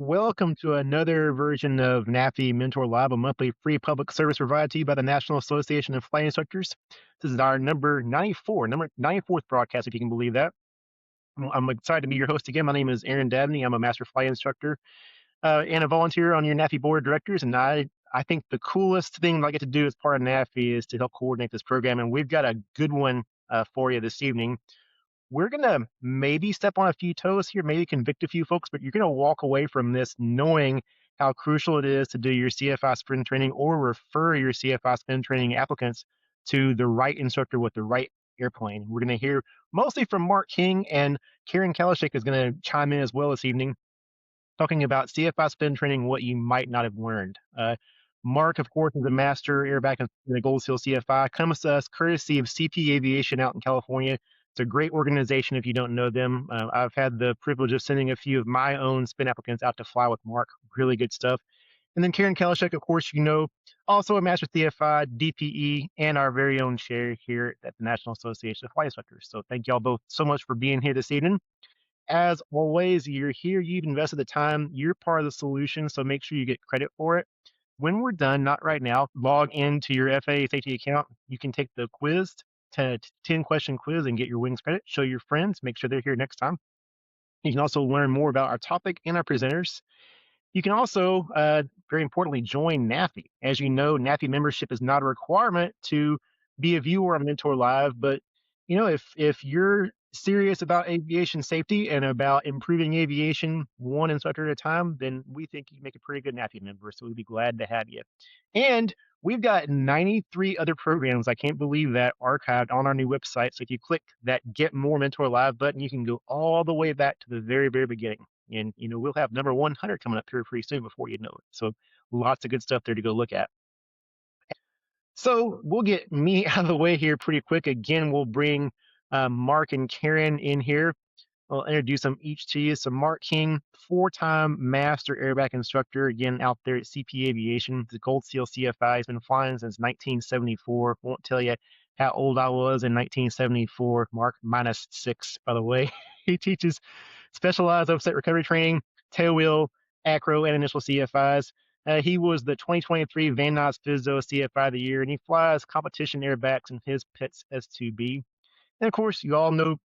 Welcome to another version of NAFI MentorLIVE, a monthly free public service provided to you by the National Association of Flight Instructors. This is our number 94th broadcast, if you can believe that. I'm excited to be your host again. My name is Aaron Dabney. I'm a master flight instructor and a volunteer on your NAFI board of directors. And I think the coolest thing I get to do as part of NAFI is to help coordinate this program. And we've got a good one for you this evening. We're going to maybe step on a few toes here, maybe convict a few folks, but you're going to walk away from this knowing how crucial it is to do your CFI spin training or refer your CFI spin training applicants to the right instructor with the right airplane. We're going to hear mostly from Mark King, and Karen Kalishek is going to chime in as well this evening, talking about CFI spin training, what you might not have learned. Mark, of course, is a master aerobatic in the Gold Seal CFI. Comes to us courtesy of CP Aviation out in California. It's a great organization if you don't know them. I've had the privilege of sending a few of my own spin applicants out to fly with Mark. Really good stuff. And then Karen Kalishek, of course, you know, also a master CFI, DPE, and our very own chair here at the National Association of Flight Instructors. So thank y'all both so much for being here this evening. As always, you're here, you've invested the time, you're part of the solution, so make sure you get credit for it. When we're done, not right now, log into your FAA safety account. You can take the quiz, 10-question quiz, and get your wings credit. Show your friends, make sure they're here next time. You can also learn more about our topic and our presenters. You can also, very importantly, join NAFI. As you know, NAFI membership is not a requirement to be a viewer on MentorLIVE, but you know, if you're serious about aviation safety and about improving aviation one instructor at a time, then we think you make a pretty good NAFI member. So we'd be glad to have you. And we've got 93 other programs. I can't believe that, archived on our new website. So if you click that Get More MentorLIVE button, you can go all the way back to the very, very beginning. And, you know, we'll have number 100 coming up here pretty soon before you know it. So lots of good stuff there to go look at. So we'll get me out of the way here pretty quick. Again, we'll bring Mark and Karen in here. I'll introduce them each to you. So Mark King, 4-time master aerobatic instructor, again, out there at CP Aviation, the Gold Seal CFI. He's been flying since 1974. Won't tell you how old I was in 1974. Mark, -6, by the way. He teaches specialized offset recovery training, tailwheel, acro, and initial CFIs. He was the 2023 Van Nuys Physio CFI of the Year, and he flies competition airbags in his Pitts S2B. And of course, you all know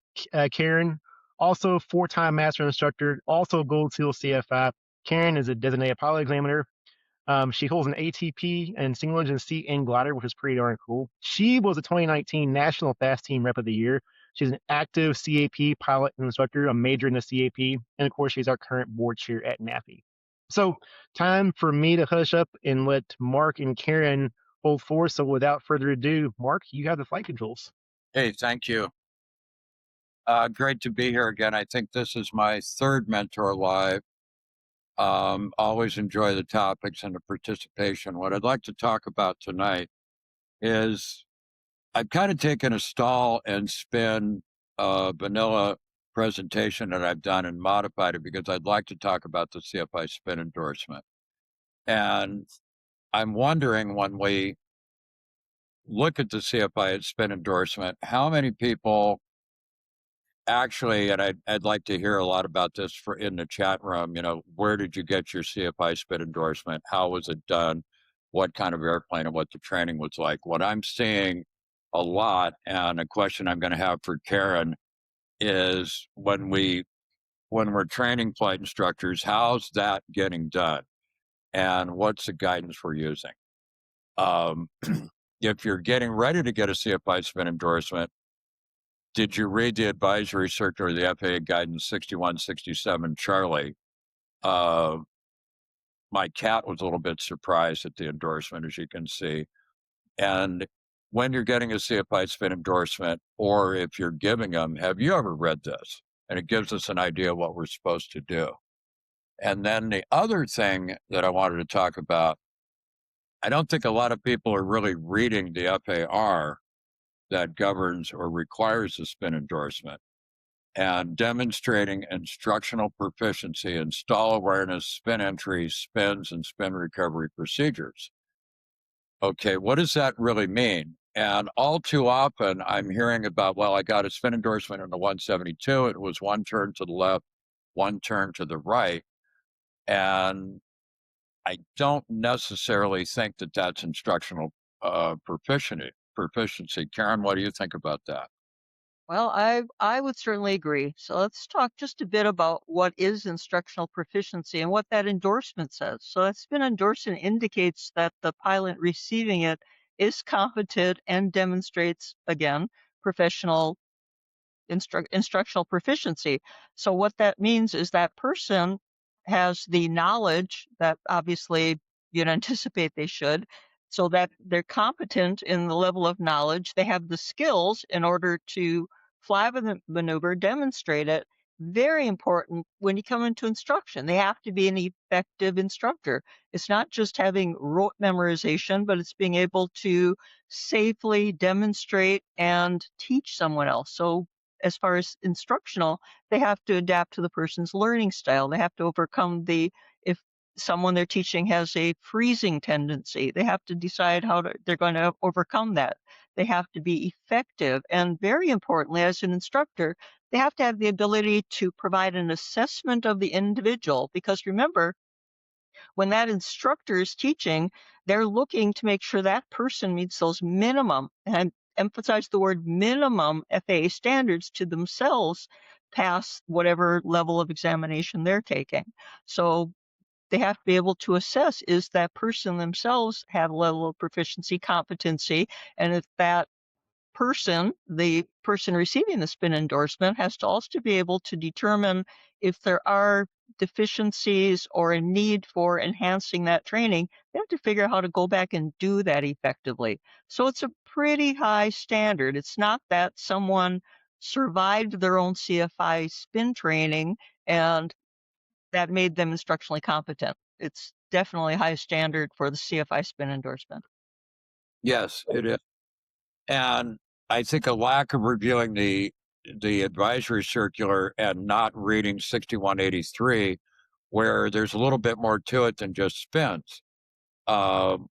Karen, also 4-time master instructor, also Gold Seal CFI. Karen is a designated pilot examiner. She holds an ATP and single engine seat and glider, which is pretty darn cool. She was a 2019 National Fast Team Rep of the Year. She's an active CAP pilot and instructor, a major in the CAP, and of course, she's our current board chair at NAFI. So, time for me to hush up and let Mark and Karen hold forth. So, without further ado, Mark, you have the flight controls. Hey, thank you. Great to be here again. I think this is my third MentorLIVE. Always enjoy the topics and the participation. What I'd like to talk about tonight is I've kind of taken a stall and spin a vanilla presentation that I've done and modified it because I'd like to talk about the CFI spin endorsement. And I'm wondering, when we look at the CFI spin endorsement, how many people actually, and I'd like to hear a lot about this in the chat room, you know, where did you get your CFI spin endorsement? How was it done? What kind of airplane and what the training was like? What I'm seeing a lot, and a question I'm going to have for Karen, is when we're training flight instructors, how's that getting done? And what's the guidance we're using? If you're getting ready to get a CFI spin endorsement, did you read the advisory circular, the FAA guidance 6167 Charlie? My cat was a little bit surprised at the endorsement, as you can see. And when you're getting a CFI spin endorsement, or if you're giving them, have you ever read this? And it gives us an idea of what we're supposed to do. And then the other thing that I wanted to talk about, I don't think a lot of people are really reading the FAR that governs or requires a spin endorsement, and demonstrating instructional proficiency in stall awareness, spin entry, spins, and spin recovery procedures. Okay, what does that really mean? And all too often I'm hearing about, well, I got a spin endorsement in the 172. It was one turn to the left, one turn to the right. And I don't necessarily think that that's instructional proficiency. Karen, what do you think about that? Well, I would certainly agree. So let's talk just a bit about what is instructional proficiency and what that endorsement says. So that spin endorsement indicates that the pilot receiving it is competent and demonstrates, again, professional instructional proficiency. So what that means is that person has the knowledge that obviously you'd anticipate they should, so that they're competent in the level of knowledge. They have the skills in order to fly with the maneuver, demonstrate it. Very important when you come into instruction. They have to be an effective instructor. It's not just having rote memorization, but it's being able to safely demonstrate and teach someone else. So as far as instructional, they have to adapt to the person's learning style. They have to overcome if someone they're teaching has a freezing tendency, they have to decide they're going to overcome that. They have to be effective. And very importantly, as an instructor, they have to have the ability to provide an assessment of the individual. Because remember, when that instructor is teaching, they're looking to make sure that person meets those minimum, and I emphasize the word minimum FAA standards to themselves pass whatever level of examination they're taking. So they have to be able to assess, is that person themselves have a level of proficiency, competency, and if that the person receiving the spin endorsement, has to also be able to determine if there are deficiencies or a need for enhancing that training. They have to figure out how to go back and do that effectively. So it's a pretty high standard. It's not that someone survived their own CFI spin training and that made them instructionally competent. It's definitely a high standard for the CFI spin endorsement. Yes, it is. And I think a lack of reviewing the advisory circular and not reading 6183, where there's a little bit more to it than just spins. Um,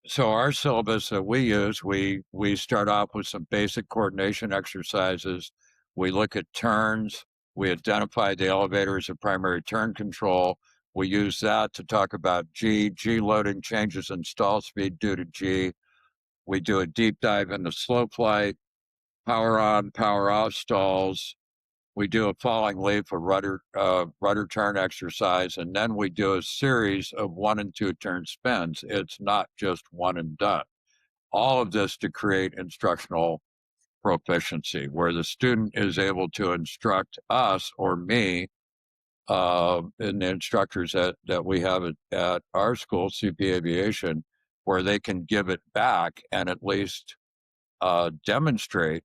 so our syllabus that we use, we start off with some basic coordination exercises. We look at turns. We identify the elevator as a primary turn control. We use that to talk about G loading changes in stall speed due to G. We do a deep dive into slow flight, power on, power off stalls. We do a falling leaf, a rudder turn exercise, and then we do a series of 1 and 2 turn spins. It's not just one and done. All of this to create instructional proficiency, where the student is able to instruct us or me, and the instructors that we have at our school, CP Aviation, where they can give it back and at least demonstrate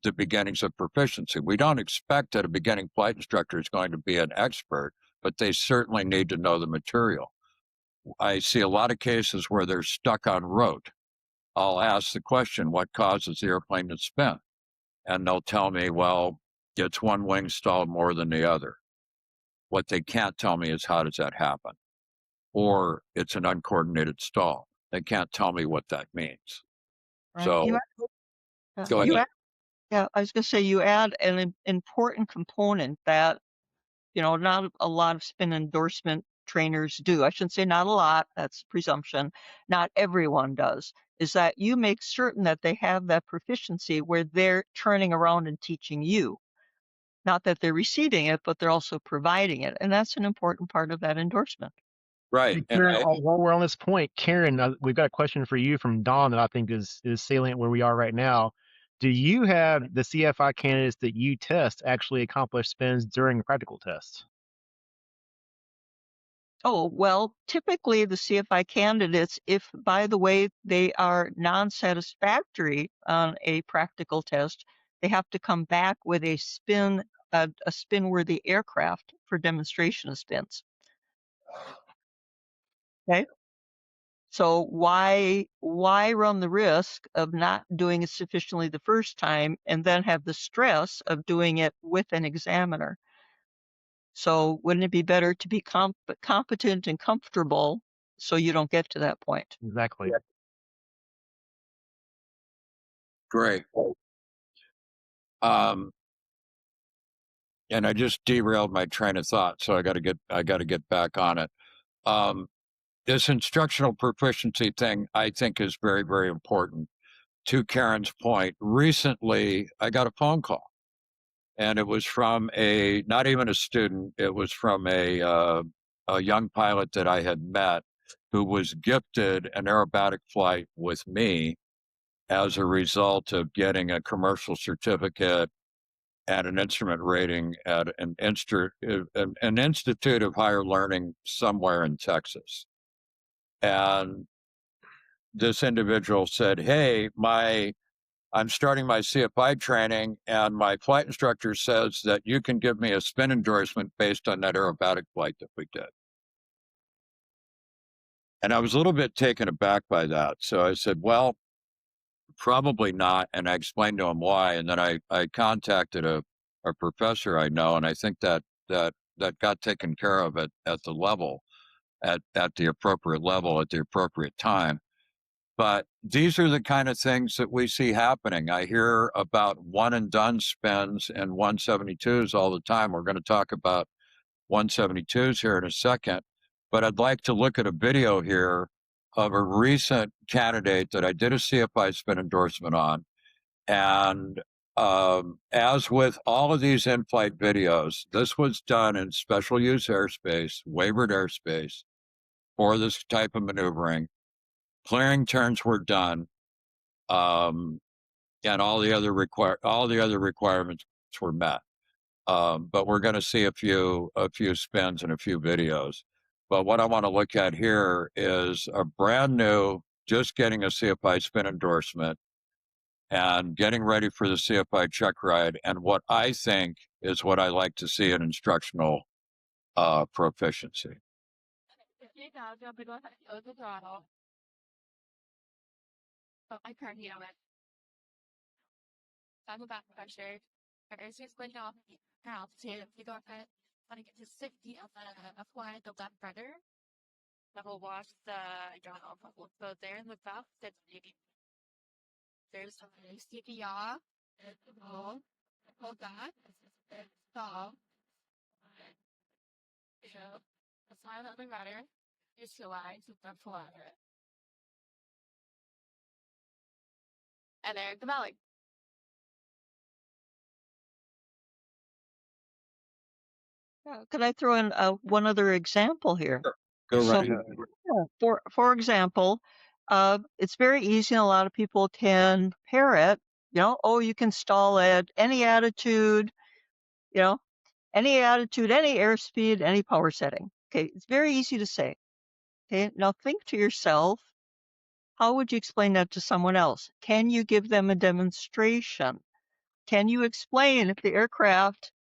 the beginnings of proficiency. We don't expect that a beginning flight instructor is going to be an expert, but they certainly need to know the material. I see a lot of cases where they're stuck on rote. I'll ask the question, what causes the airplane to spin? And they'll tell me, well, it's one wing stalled more than the other. What they can't tell me is how does that happen? Or it's an uncoordinated stall. They can't tell me what that means. Right. So go You ahead. add, yeah, I was going to say you add an important component that, not a lot of spin endorsement trainers do. I shouldn't say not a lot, that's presumption. Not everyone does. Is that you make certain that they have that proficiency where they're turning around and teaching you. Not that they're receiving it, but they're also providing it. And that's an important part of that endorsement. Right. Hey, And Karen, while we're on this point, Karen, we've got a question for you from Don that I think is salient where we are right now. Do you have the CFI candidates that you test actually accomplish spins during practical tests? Oh, well, typically the CFI candidates, if by the way they are non-satisfactory on a practical test, they have to come back with a spin-worthy aircraft for demonstration of spins. Okay. So why run the risk of not doing it sufficiently the first time and then have the stress of doing it with an examiner? So wouldn't it be better to be competent and comfortable so you don't get to that point? Exactly. great. Um, and I just derailed my train of thought, so I got to get back on it. This instructional proficiency thing, I think, is very, very important. To Karen's point, recently I got a phone call, and it was from not even a student, it was from a young pilot that I had met who was gifted an aerobatic flight with me as a result of getting a commercial certificate and an instrument rating at an Institute of Higher Learning somewhere in Texas. And this individual said, hey, I'm starting my CFI training, and my flight instructor says that you can give me a spin endorsement based on that aerobatic flight that we did. And I was a little bit taken aback by that. So I said, well, probably not. And I explained to him why. And then I contacted a professor I know, and I think that got taken care of at the level, at the appropriate level, at the appropriate time. But these are the kind of things that we see happening. I hear about one and done spins and 172s all the time. We're going to talk about 172s here in a second, but I'd like to look at a video here of a recent candidate that I did a CFI spin endorsement on. And as with all of these in-flight videos, this was done in special use airspace, waivered airspace for this type of maneuvering. Clearing turns were done, and all the other requirements were met. But we're going to see a few spins and a few videos. But what I want to look at here is a brand new, just getting a CFI spin endorsement and getting ready for the CFI check ride, and what I think is what I like to see in instructional proficiency. I can't hear it. I'm about pressure. It's just going off now to figure out how to get to 60 of flying the left rudder. That will wash the ground off. So there in the back, that's maybe there's some CPR. Hold that. Stop. So the side of the rudder is your line to the flutter. And there's the belly. Could I throw in one other example here? Sure. Go So, right ahead. for example, it's very easy, and a lot of people can pair it. You can stall at any attitude, any attitude, any airspeed, any power setting. Okay, it's very easy to say. Okay, now think to yourself, how would you explain that to someone else? Can you give them a demonstration? Can you explain if the aircraft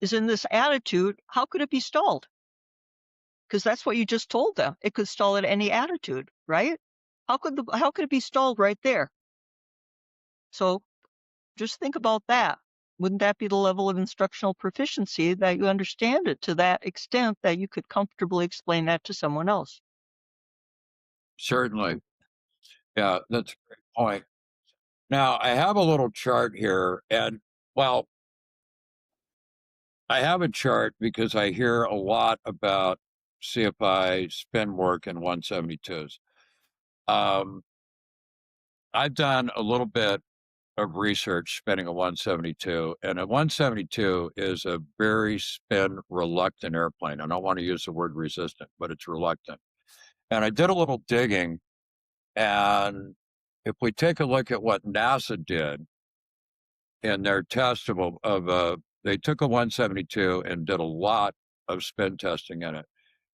is in this attitude, how could it be stalled? Because that's what you just told them. It could stall at any attitude, right? How could it be stalled right there? So just think about that. Wouldn't that be the level of instructional proficiency, that you understand it to that extent that you could comfortably explain that to someone else? Certainly. Yeah, that's a great point. Now, I have a little chart here, and well, I have a chart because I hear a lot about CFI spin work in 172s. I've done a little bit of research spinning a 172, and a 172 is a very spin reluctant airplane. I don't want to use the word resistant, but it's reluctant. And I did a little digging, and if we take a look at what NASA did in their test they took a 172 and did a lot of spin testing in it.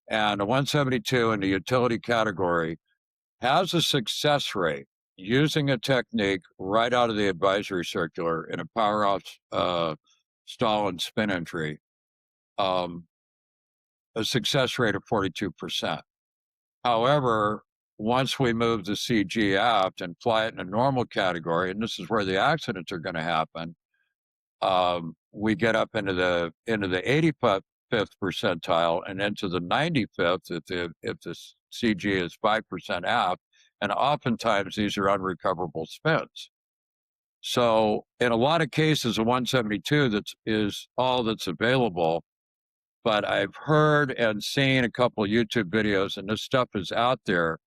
And a 172 in the utility category has a success rate using a technique right out of the advisory circular in a power off stall and spin entry, a success rate of 42%. However, once we move the CG aft and fly it in a normal category, and this is where the accidents are going to happen, we get up into the 85th percentile and into the 95th if the CG is 5% aft, and oftentimes these are unrecoverable spins. So in a lot of cases, a 172 is all that's available. But I've heard and seen a couple of YouTube videos, and this stuff is out there,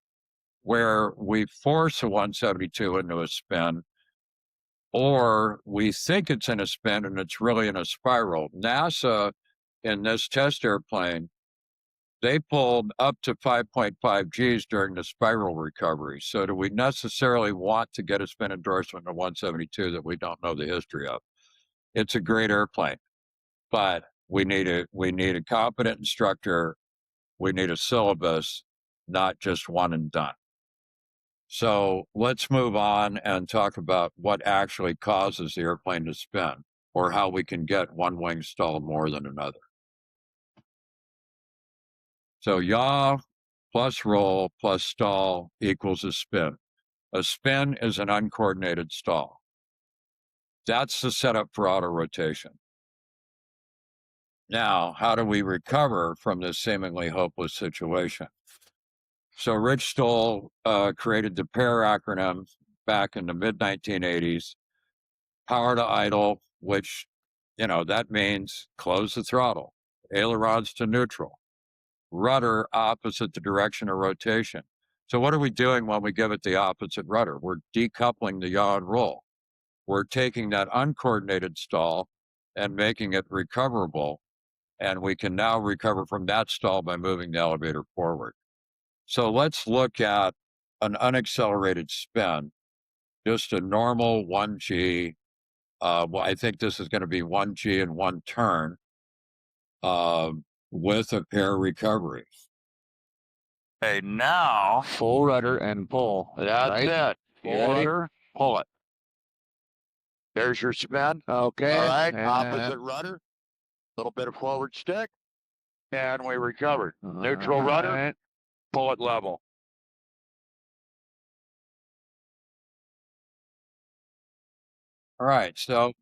where we force a 172 into a spin, or we think it's in a spin and it's really in a spiral. NASA, in this test airplane, they pulled up to 5.5 Gs during the spiral recovery. So do we necessarily want to get a spin endorsement in a 172 that we don't know the history of? It's a great airplane, but we need a competent instructor. We need a syllabus, not just one and done. So let's move on and talk about what actually causes the airplane to spin, or how we can get one wing stalled more than another. So yaw plus roll plus stall equals a spin. A spin is an uncoordinated stall. That's the setup for auto rotation. Now, how do we recover from this seemingly hopeless situation? So Rich Stoll created the PAIR acronym back in the mid-1980s. Power to idle, which, that means close the throttle. Ailerons to neutral. Rudder opposite the direction of rotation. So what are we doing when we give it the opposite rudder? We're decoupling the yaw and roll. We're taking that uncoordinated stall and making it recoverable. And we can now recover from that stall by moving the elevator forward. So let's look at an unaccelerated spin, just a normal 1G. Well, I think this is going to be 1G and one turn with a PAIR recovery. Okay, now full rudder and pull. That's it. Full rudder, pull it. There's your spin. Okay. All right, opposite rudder. Little bit of forward stick. And we recovered. Neutral rudder, pull it level. All right. So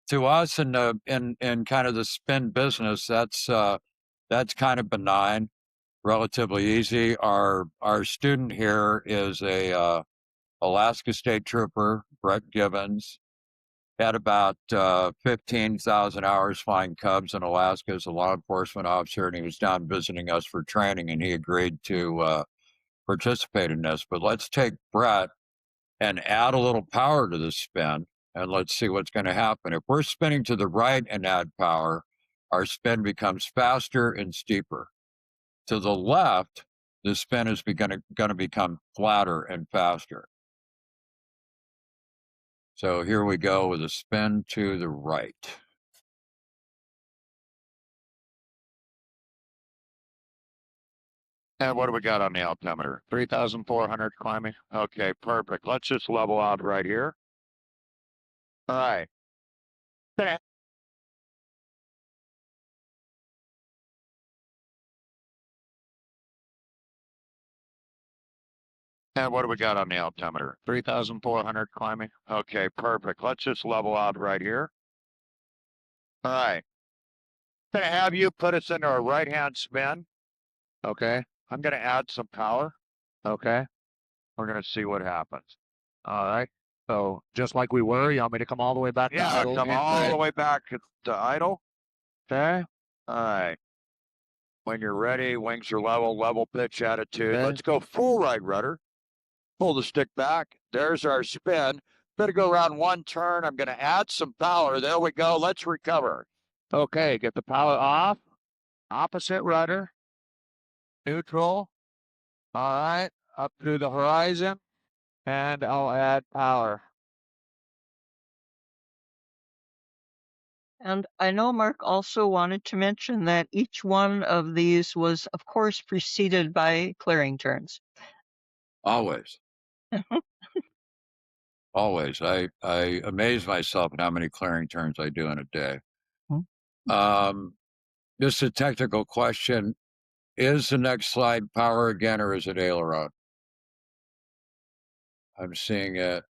to us in kind of the spin business, that's kind of benign, relatively easy. Our student here is a Alaska State Trooper, Brett Givens. Had about 15,000 hours flying Cubs in Alaska as a law enforcement officer, and he was down visiting us for training, and he agreed to participate in this. But let's take Brett and add a little power to the spin, and let's see what's going to happen. If we're spinning to the right and add power, our spin becomes faster and steeper. To the left, the spin is going to become flatter and faster. So here we go with a spin to the right. And what do we got on the altimeter? 3,400 climbing. Okay, perfect. Let's just level out right here. All right. And what do we got on the altimeter? 3,400 climbing. Okay, perfect. Let's just level out right here. All right. Going to have you put us into a right-hand spin. Okay. I'm going to add some power. Okay. We're going to see what happens. All right. So just like we were, you want me to come all the way back to idle? Yeah, come all the way back to idle. Okay. All right. When you're ready, wings are level pitch attitude. Okay. Let's go full right rudder. Pull the stick back. There's our spin. Better go around one turn. I'm going to add some power. There we go. Let's recover. Okay, get the power off. Opposite rudder. Neutral. All right, up to the horizon. And I'll add power. And I know Mark also wanted to mention that each one of these was, of course, preceded by clearing turns. Always. Always. I amaze myself at how many clearing turns I do in a day. Just a technical question. Is the next slide power again, or is it aileron? I'm seeing it.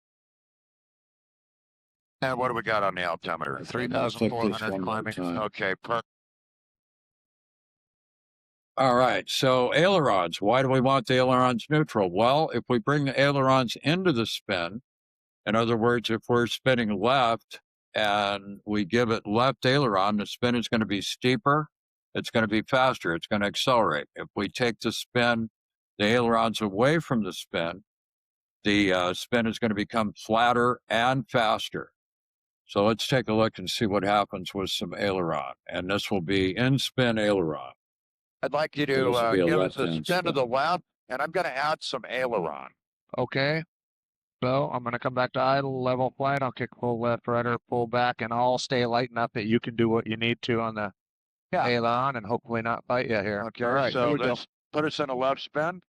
And what do we got on the altimeter? 3,400 climbing. Okay, perfect. All right, so ailerons. Why do we want the ailerons neutral? Well, if we bring the ailerons into the spin, In other words, if we're spinning left and we give it left aileron, the spin is going to be steeper. It's going to be faster. It's going to accelerate. If we take the ailerons away from the spin is going to become flatter and faster. So let's take a look and see what happens with some aileron. And this will be in-spin aileron. I'd like you So this will be to a give us a left-hand spin to spin. the left, and I'm going to add some aileron. Okay. So I'm going to come back to idle, level flight. I'll kick full left, rudder, pull back, and I'll stay light enough that you can do what you need to on the aileron and hopefully not bite you here. Okay, all right, so let's put us in a left spin.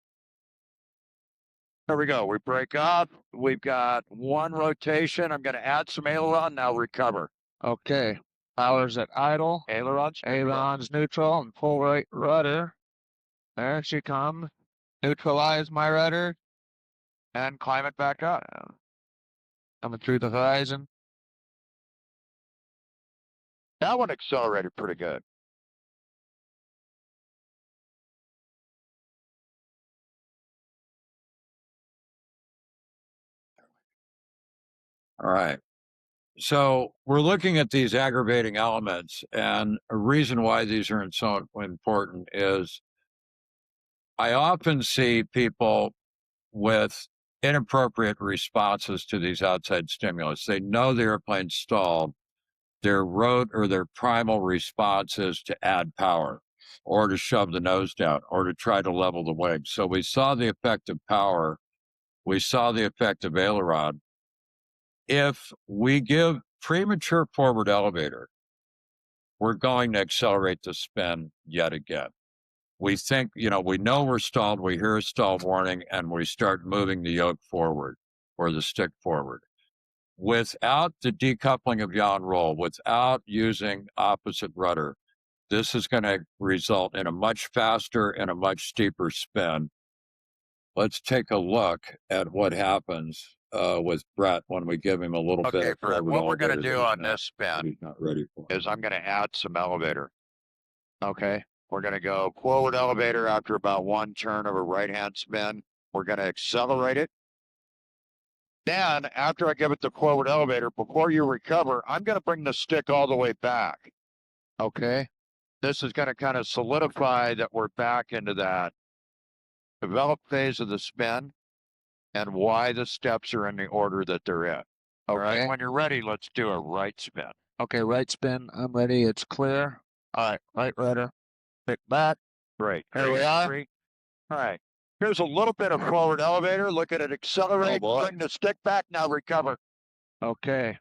There we go. We break up. We've got one rotation. I'm going to add some aileron. Now recover. Okay. Power's at idle. Aileron's neutral and full right rudder. There she comes. Neutralize my rudder and climb it back up. Coming through the horizon. That one accelerated pretty good. All right. So we're looking at these aggravating elements, and a reason why these are so important is I often see people with inappropriate responses to these outside stimulus. They know the airplane's stalled. Their primal response is to add power or to shove the nose down or to try to level the wing. So we saw the effect of power. We saw the effect of aileron. If we give premature forward elevator, we're going to accelerate the spin yet again. We think, we know we're stalled, we hear a stall warning, and we start moving the yoke forward or the stick forward. Without the decoupling of yaw and roll, without using opposite rudder, this is going to result in a much faster and a much steeper spin. Let's take a look at what happens with Brett when we give him a little bit. Okay, Brett, what we're going to do on this He's spin not ready for is I'm going to add some elevator. Okay, we're going to go forward elevator after about one turn of a right-hand spin. We're going to accelerate it. Then, after I give it the forward elevator, before you recover, I'm going to bring the stick all the way back. Okay, this is going to kind of solidify that we're back into that developed phase of the spin and why the steps are in the order that they're in. Okay. All right, when you're ready, let's do a right spin. Okay, right spin. I'm ready. It's clear. All right, right rudder. Pick back. Great. Here we are. All right. Here's a little bit of forward elevator. Look at it accelerate. Bring the stick back. Now recover. Okay.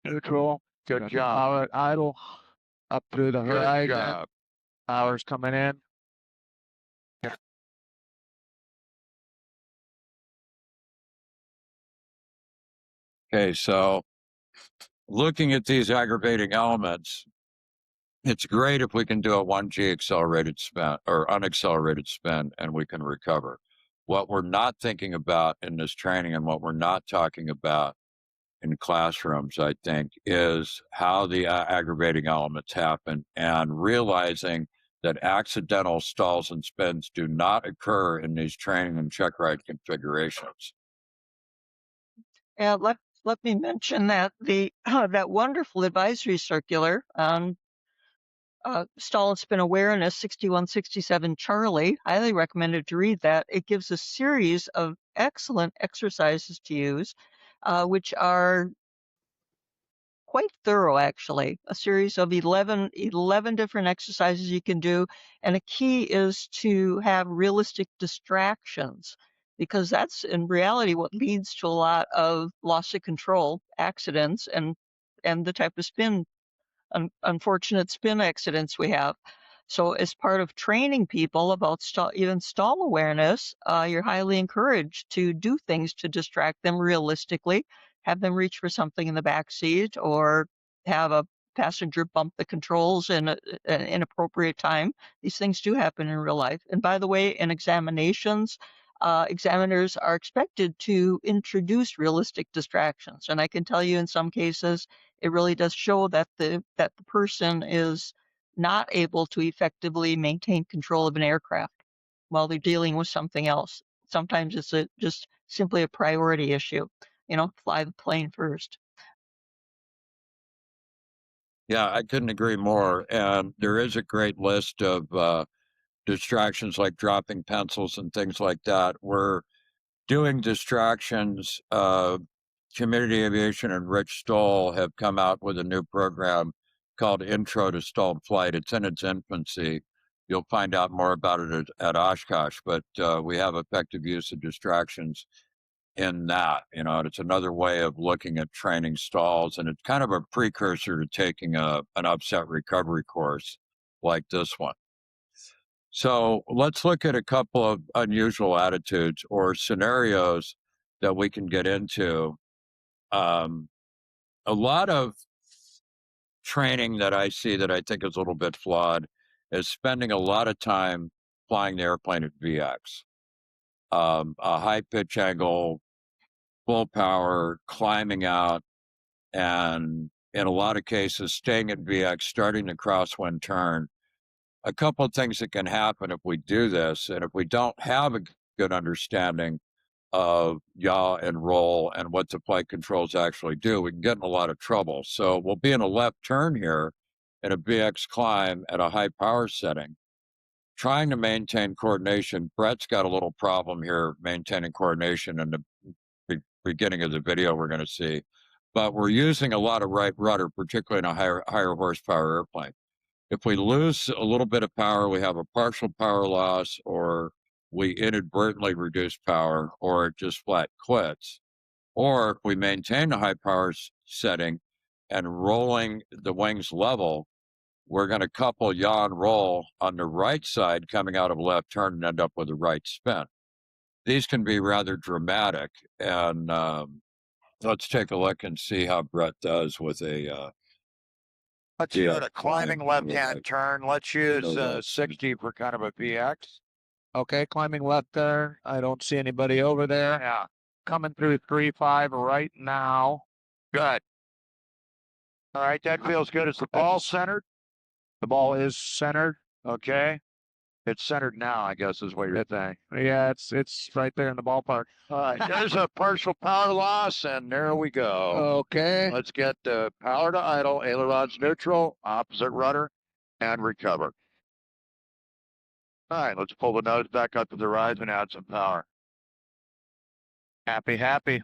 Neutral. Good job. Power at idle. Up through the horizon. Good job. Power's coming in. Okay, so looking at these aggravating elements, it's great if we can do a 1G accelerated spin or unaccelerated spin and we can recover. What we're not thinking about in this training and what we're not talking about in classrooms, I think, is how the aggravating elements happen and realizing that accidental stalls and spins do not occur in these training and check ride configurations. Yeah, let me mention that that wonderful advisory circular on stall and spin awareness 6167 Charlie, highly recommended to read that. It gives a series of excellent exercises to use, which are quite thorough, actually. A series of 11 different exercises you can do, and a key is to have realistic distractions, because that's in reality what leads to a lot of loss of control, accidents, and the type of unfortunate spin accidents we have. So as part of training people about stall awareness, you're highly encouraged to do things to distract them realistically, have them reach for something in the back seat or have a passenger bump the controls in an inappropriate time. These things do happen in real life. And by the way, in examinations, examiners are expected to introduce realistic distractions. And I can tell you in some cases, it really does show that the person is not able to effectively maintain control of an aircraft while they're dealing with something else. sometimes it's just simply a priority issue. Fly the plane first. Yeah, I couldn't agree more. And there is a great list of distractions like dropping pencils and things like that. We're doing distractions. Community Aviation and Rich Stoll have come out with a new program called Intro to Stalled Flight. It's in its infancy. You'll find out more about it at Oshkosh, but we have effective use of distractions in that. And it's another way of looking at training stalls, and it's kind of a precursor to taking an upset recovery course like this one. So let's look at a couple of unusual attitudes or scenarios that we can get into. A lot of training that I see that I think is a little bit flawed is spending a lot of time flying the airplane at VX. A high pitch angle, full power, climbing out, and in a lot of cases, staying at VX, starting the crosswind turn. A couple of things that can happen if we do this, and if we don't have a good understanding of yaw and roll and what the flight controls actually do, we can get in a lot of trouble. So we'll be in a left turn here in a VX climb at a high power setting, trying to maintain coordination. Brett's got a little problem here maintaining coordination in the beginning of the video we're going to see, but we're using a lot of right rudder, particularly in a higher horsepower airplane. If we lose a little bit of power, we have a partial power loss, or we inadvertently reduce power, or it just flat quits. Or if we maintain a high power setting and rolling the wings level, we're going to couple yaw and roll on the right side coming out of left turn and end up with a right spin. These can be rather dramatic. And let's take a look and see how Brett does with a Let's do a climbing left-hand turn. Let's use 60 for kind of a VX. Okay, climbing left there. I don't see anybody over there. Yeah, coming through 3-5 right now. Good. All right, that feels good. Is the ball centered? The ball is centered. Okay. It's centered now, I guess, is what you're saying. Yeah, it's right there in the ballpark. All right, there's a partial power loss, and there we go. Okay. Let's get power to idle, ailerons neutral, opposite rudder, and recover. All right, let's pull the nose back up to the rise and add some power. Happy, happy.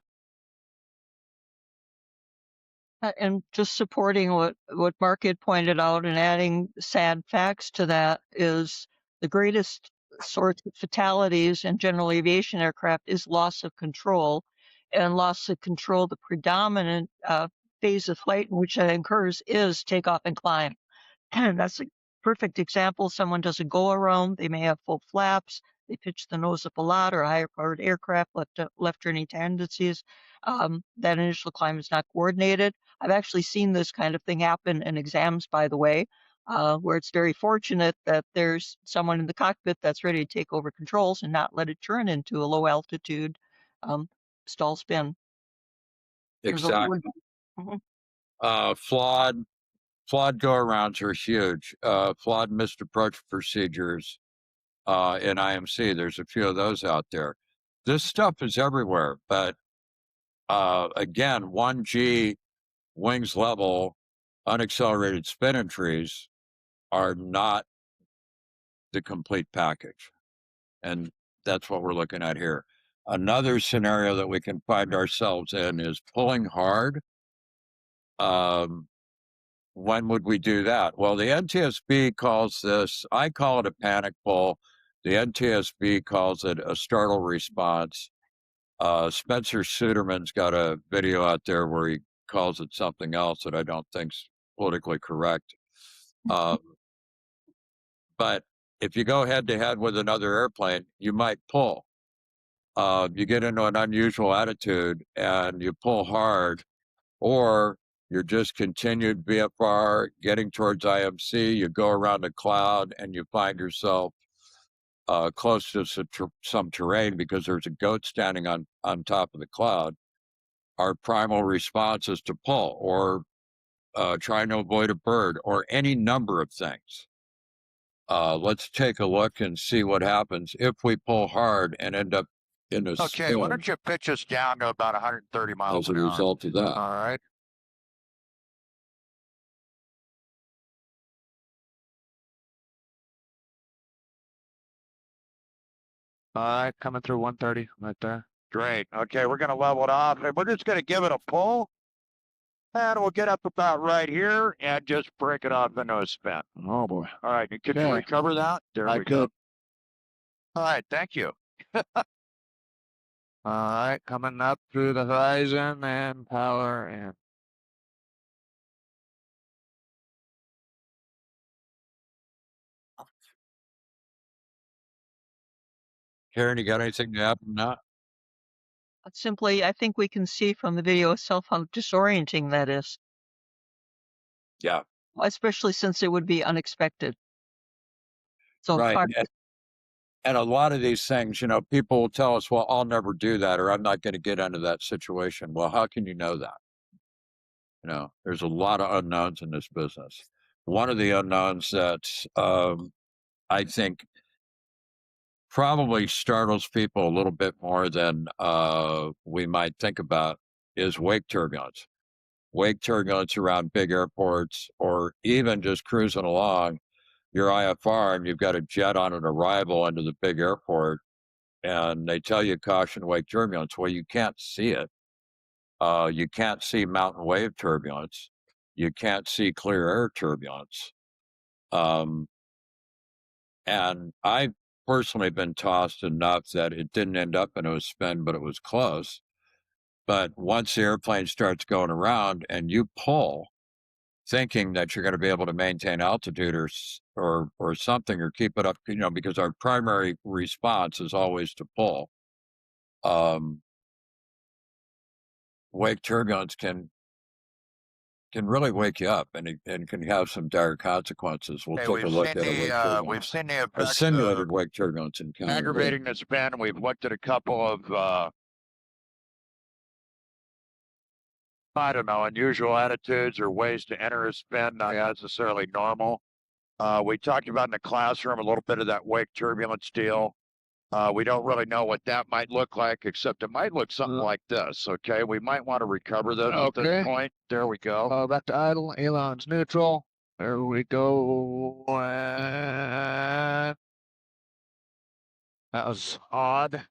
And just supporting what Mark had pointed out and adding sad facts to that is the greatest source of fatalities in general aviation aircraft is loss of control. And loss of control, the predominant phase of flight in which that occurs is takeoff and climb. And that's a perfect example. Someone does a go around, they may have full flaps, they pitch the nose up a lot, or a higher powered aircraft, left turning tendencies. That initial climb is not coordinated. I've actually seen this kind of thing happen in exams, by the way, where it's very fortunate that there's someone in the cockpit that's ready to take over controls and not let it turn into a low altitude stall spin. exactly. Flawed go-arounds are huge. Flawed missed approach procedures in IMC. There's a few of those out there. This stuff is everywhere, but again, 1G, wings level, unaccelerated spin entries are not the complete package. And that's what we're looking at here. Another scenario that we can find ourselves in is pulling hard. When would we do that? Well, the NTSB calls this, I call it a panic pull. The NTSB calls it a startle response. Spencer Suderman's got a video out there where he calls it something else that I don't think's politically correct. But if you go head to head with another airplane, you might pull. You get into an unusual attitude and you pull hard, or you're just continued VFR, getting towards IMC, you go around a cloud and you find yourself close to some terrain because there's a goat standing on top of the cloud. Our primal response is to pull, or trying to avoid a bird, or any number of things. Let's take a look and see what happens if we pull hard and end up in a Okay, why spin don't you pitch us down to about 130 miles as a an hour? result of that. All right. All right, coming through 130 right there. Great. Okay, we're going to level it off, and we're just going to give it a pull. And we'll get up about right here and just break it off into a spin. Oh boy. All right, could you recover that? There I we could. go. All right, thank you. All right, coming up through the horizon and power and Karen, you got anything to add from that? Simply, I think we can see from the video itself how disorienting that is. Yeah. Especially since it would be unexpected. So Right. far, And a lot of these things, you know, people will tell us, well, I'll never do that, or I'm not going to get into that situation. Well, how can you know that? You know, there's a lot of unknowns in this business. One of the unknowns that I think probably startles people a little bit more than we might think about is wake turbulence. Wake turbulence around big airports, or even just cruising along your IFR and you've got a jet on an arrival into the big airport and they tell you caution wake turbulence. Well, you can't see it. You can't see mountain wave turbulence. You can't see clear air turbulence. And I've personally been tossed enough that it didn't end up in a spin, but it was close. But once the airplane starts going around and you pull, thinking that you're going to be able to maintain altitude or something or keep it up, you know, because our primary response is always to pull. Wake turbulence can really wake you up and can have some dire consequences. We'll take a look at we've seen the a effects simulated wake turbulence encounter. aggravating the spin. We've looked at a couple of I don't know, unusual attitudes or ways to enter a spin, not necessarily normal. We talked about in the classroom a little bit of that wake turbulence deal. We don't really know what that might look like, except it might look something like this, okay? We might want to recover this at this point. There we go. Back to idle, ailerons neutral. There we go. And that was odd.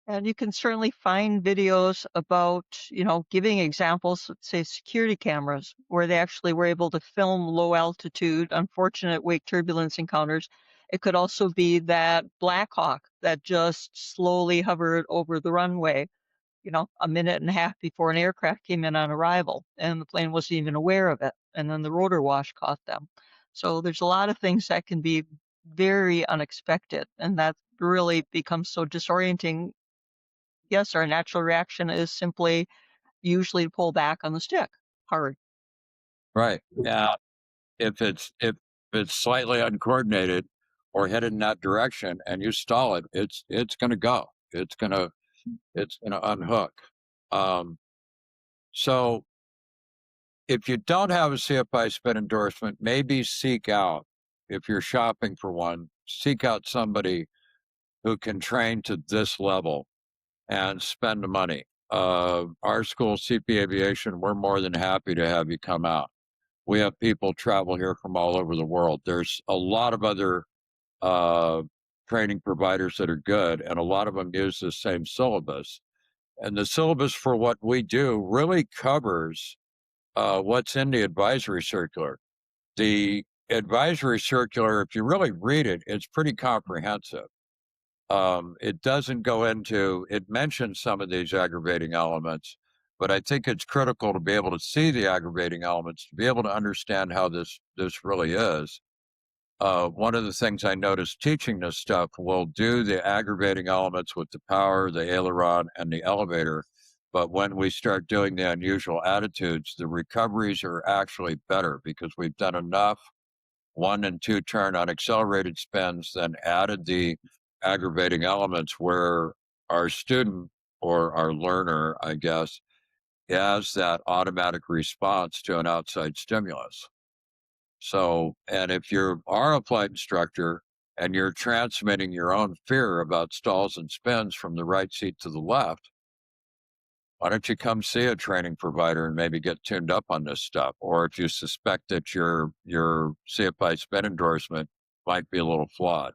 and you can certainly find videos about, you know, giving examples, let's say security cameras, where they actually were able to film low altitude, unfortunate wake turbulence encounters. It could also be that Black Hawk that just slowly hovered over the runway, you know, a minute and a half before an aircraft came in on arrival, and the plane wasn't even aware of it. And then the rotor wash caught them. So there's a lot of things that can be very unexpected, and that really becomes so disorienting. Yes, our natural reaction is simply usually to pull back on the stick hard. Right. Yeah. If it's slightly uncoordinated or headed in that direction and you stall it, it's going to go. It's going to unhook. So if you don't have a CFI spin endorsement, maybe seek out, if you're shopping for one, seek out somebody who can train to this level and spend the money. Our school, CP Aviation, we're more than happy to have you come out. We have people travel here from all over the world. There's a lot of other training providers that are good, and a lot of them use the same syllabus. And the syllabus for what we do really covers what's in the advisory circular. The advisory circular, if you really read it, it's pretty comprehensive. It doesn't go into, it mentions some of these aggravating elements, but I think it's critical to be able to see the aggravating elements, to be able to understand how this really is. One of the things I noticed teaching this stuff, we'll do the aggravating elements with the power, the aileron, and the elevator. But when we start doing the unusual attitudes, the recoveries are actually better because we've done enough 1 and 2 turn on accelerated spins, then added the aggravating elements where our student or our learner, I guess, has that automatic response to an outside stimulus. So, and if you are a flight instructor and you're transmitting your own fear about stalls and spins from the right seat to the left, why don't you come see a training provider and maybe get tuned up on this stuff? Or if you suspect that your CFI spin endorsement might be a little flawed.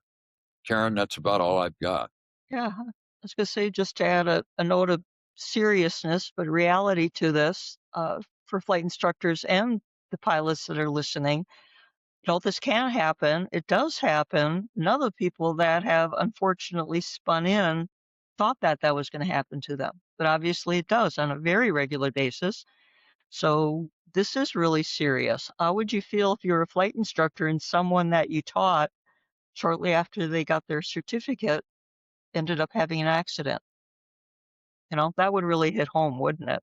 Karen, that's about all I've got. Yeah, I was going to say, just to add a note of seriousness, but reality to this for flight instructors and the pilots that are listening. This can happen. It does happen. None of the people that have unfortunately spun in thought that was going to happen to them. But obviously it does on a very regular basis. So this is really serious. How would you feel if you were a flight instructor and someone that you taught shortly after they got their certificate ended up having an accident? That would really hit home, wouldn't it?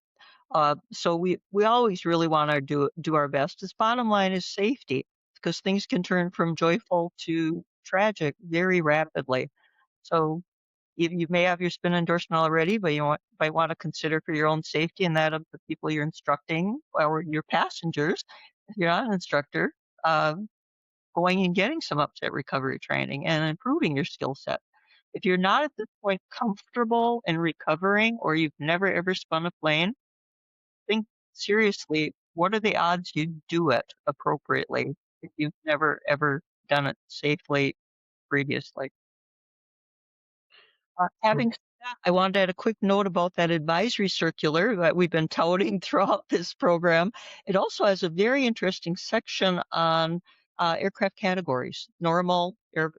So we always really want to do our best. This bottom line is safety, because things can turn from joyful to tragic very rapidly. So you may have your spin endorsement already, but you might want to consider for your own safety and that of the people you're instructing or your passengers, if you're not an instructor, going and getting some upset recovery training and improving your skill set. If you're not at this point comfortable in recovering, or you've never ever spun a plane, think seriously, what are the odds you do it appropriately if you've never ever done it safely previously? Having said that, I wanted to add a quick note about that advisory circular that we've been touting throughout this program. It also has a very interesting section on aircraft categories: normal,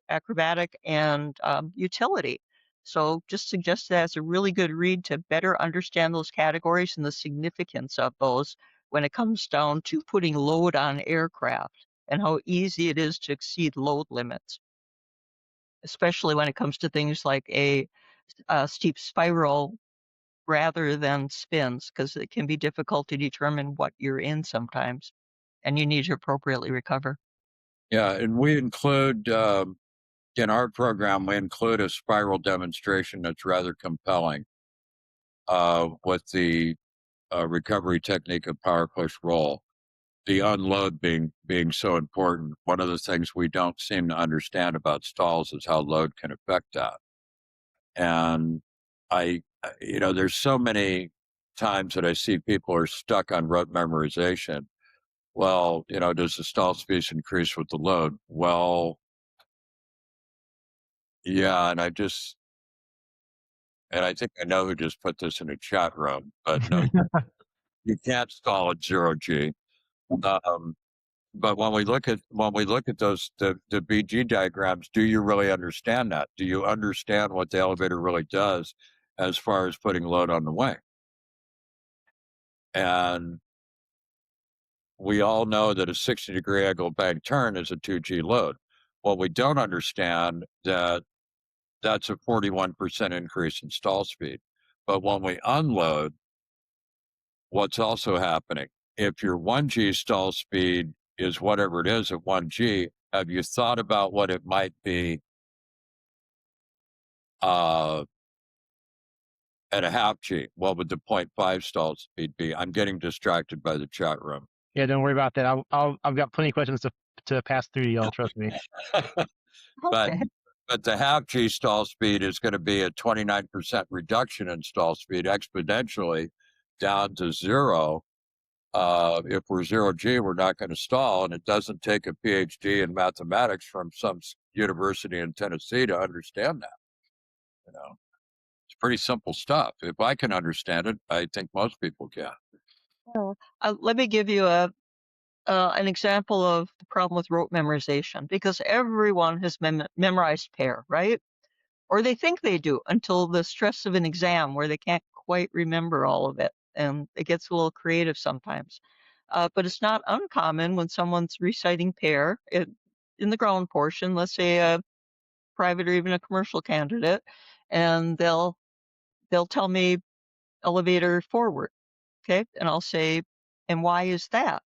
acrobatic, and utility. So just suggest that as a really good read to better understand those categories and the significance of those when it comes down to putting load on aircraft and how easy it is to exceed load limits, especially when it comes to things like a steep spiral rather than spins, because it can be difficult to determine what you're in sometimes, and you need to appropriately recover. Yeah, and we include in our program, we include a spiral demonstration that's rather compelling with the recovery technique of power push roll. The unload being so important. One of the things we don't seem to understand about stalls is how load can affect that. And there's so many times that I see people are stuck on rote memorization. Well, does the stall speed increase with the load? Well, yeah, and I think I know who just put this in a chat room, but no, you can't stall at 0G. But when we look at those the BG diagrams, do you really understand that? Do you understand what the elevator really does as far as putting load on the wing? And we all know that a 60-degree angle bank turn is a 2G load. Well, we don't understand that that's a 41% increase in stall speed. But when we unload, what's also happening? If your 1G stall speed is whatever it is at 1G, have you thought about what it might be at a half G? What would the 0.5 stall speed be? I'm getting distracted by the chat room. Yeah, don't worry about that. I've got plenty of questions to pass through to y'all. Trust me. Okay. But the half G stall speed is going to be a 29% reduction in stall speed exponentially down to 0. If we're 0G, we're not going to stall. And it doesn't take a PhD in mathematics from some university in Tennessee to understand that. It's pretty simple stuff. If I can understand it, I think most people can. Well, let me give you an example of the problem with rote memorization, because everyone has memorized pair, right? Or they think they do, until the stress of an exam where they can't quite remember all of it, and it gets a little creative sometimes. But it's not uncommon when someone's reciting pair in the ground portion, let's say a private or even a commercial candidate, and they'll tell me elevator forward, okay? And I'll say, and why is that?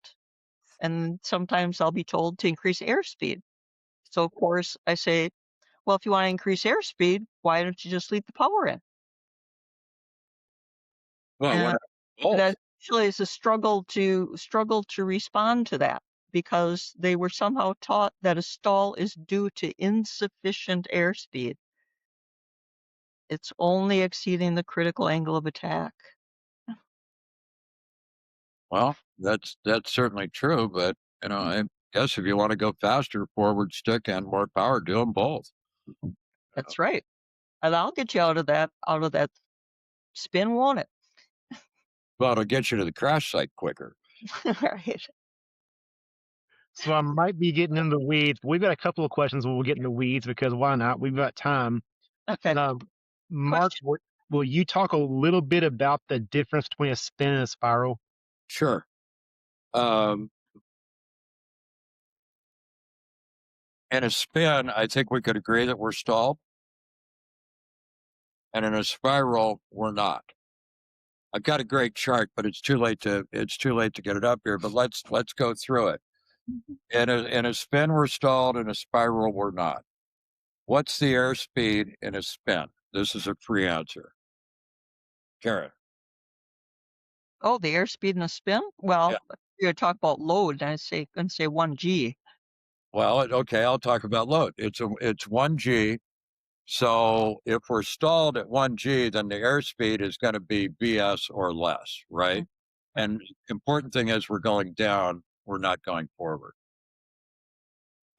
And sometimes I'll be told to increase airspeed. So of course I say, well, if you want to increase airspeed, why don't you just leave the power in? Well, And that actually is a struggle to respond to that, because they were somehow taught that a stall is due to insufficient airspeed. It's only exceeding the critical angle of attack. Well, that's certainly true, but I guess if you want to go faster, forward stick and more power, do them both. That's right. And I'll get you out of that spin, won't it? Well, it'll get you to the crash site quicker. Right. So I might be getting in the weeds. We've got a couple of questions where we'll get in the weeds because why not? We've got time. Okay. Mark, will you talk a little bit about the difference between a spin and a spiral? Sure. In a spin, I think we could agree that we're stalled. And in a spiral, we're not. I've got a great chart, but it's too late to get it up here. But let's go through it. In a spin, we're stalled. In a spiral, we're not. What's the airspeed in a spin? This is a free answer. Karen. Oh, the airspeed in a spin? Well, Yeah. you're going to talk about load, and I say 1G. Well, okay, I'll talk about load. It's 1G. So if we're stalled at 1G, then the airspeed is going to be BS or less, right? And important thing is we're going down, we're not going forward.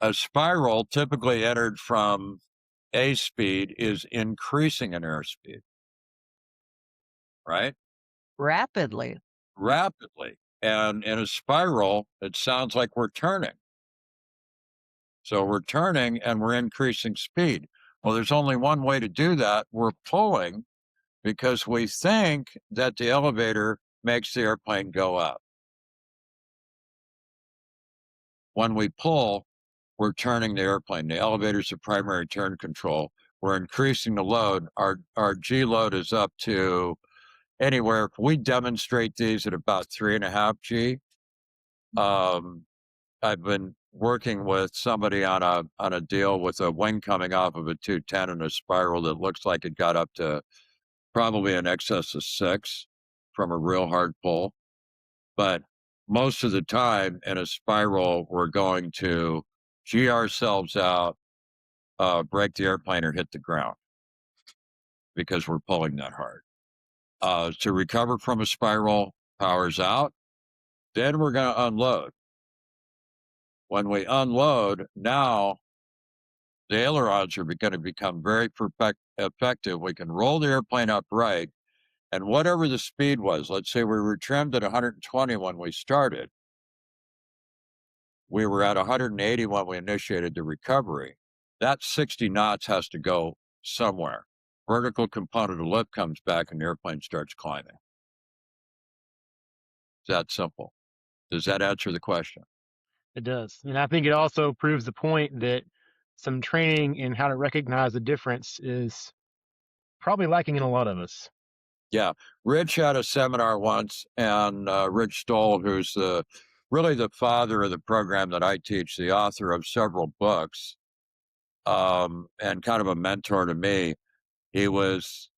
A spiral typically entered from A speed is increasing in airspeed, right? Rapidly. And in a spiral, it sounds like we're turning. So we're turning and we're increasing speed. Well, there's only one way to do that. We're pulling because we think that the elevator makes the airplane go up. When we pull, we're turning the airplane. The elevator's the primary turn control. We're increasing the load. Our G load is up to anywhere. If we demonstrate these at about 3.5 G, I've been working with somebody on a deal with a wing coming off of a 210 and a spiral that looks like it got up to probably in excess of 6 from a real hard pull. But most of the time in a spiral, we're going to G ourselves out, break the airplane or hit the ground because we're pulling that hard. To recover from a spiral, power's out. Then we're going to unload. When we unload, now the ailerons are going to become very effective. We can roll the airplane upright, and whatever the speed was, let's say we were trimmed at 120 when we started. We were at 180 when we initiated the recovery. That 60 knots has to go somewhere. Vertical component of lift comes back and the airplane starts climbing. It's that simple. Does that answer the question? It does. And I think it also proves the point that some training in how to recognize the difference is probably lacking in a lot of us. Yeah. Rich had a seminar once, and Rich Stoll, who's really the father of the program that I teach, the author of several books, and kind of a mentor to me. He was,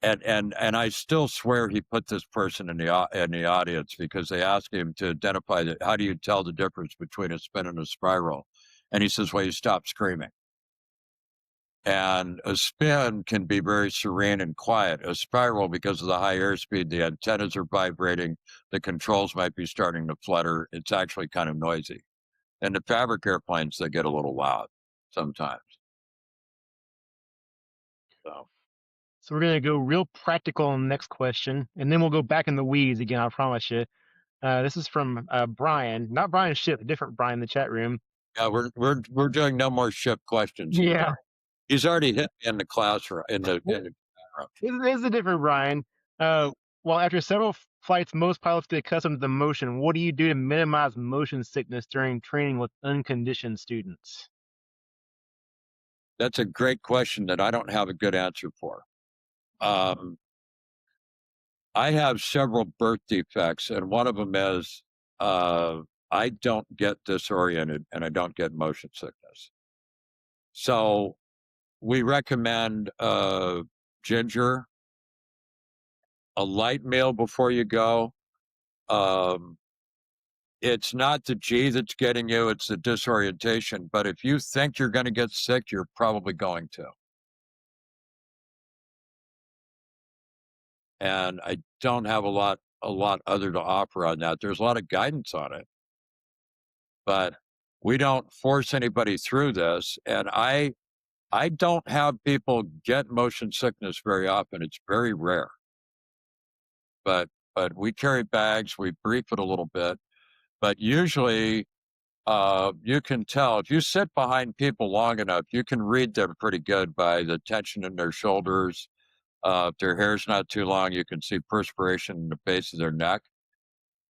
and I still swear he put this person in the audience because they asked him to identify that. How do you tell the difference between a spin and a spiral? And he says, well, you stop screaming. And a spin can be very serene and quiet. A spiral, because of the high airspeed, the antennas are vibrating, the controls might be starting to flutter. It's actually kind of noisy. And the fabric airplanes, they get a little loud sometimes. So we're going to go real practical on the next question, and then we'll go back in the weeds again, I promise you. This is from Brian, not Brian Ship, a different Brian in the chat room. Yeah, we're doing no more ship questions. Yeah. He's already hit me in the classroom. It's a different Brian. Well, after several flights, most pilots get accustomed to the motion. What do you do to minimize motion sickness during training with unconditioned students? That's a great question that I don't have a good answer for. I have several birth defects, and one of them is I don't get disoriented and I don't get motion sickness. So we recommend ginger, a light meal before you go, it's not the G that's getting you, it's the disorientation. But if you think you're going to get sick, you're probably going to. And I don't have a lot other to offer on that. There's a lot of guidance on it, but we don't force anybody through this. And I don't have people get motion sickness very often. It's very rare. But we carry bags, we brief it a little bit, but usually you can tell if you sit behind people long enough, you can read them pretty good by the tension in their shoulders. If their hair's not too long, you can see perspiration in the base of their neck.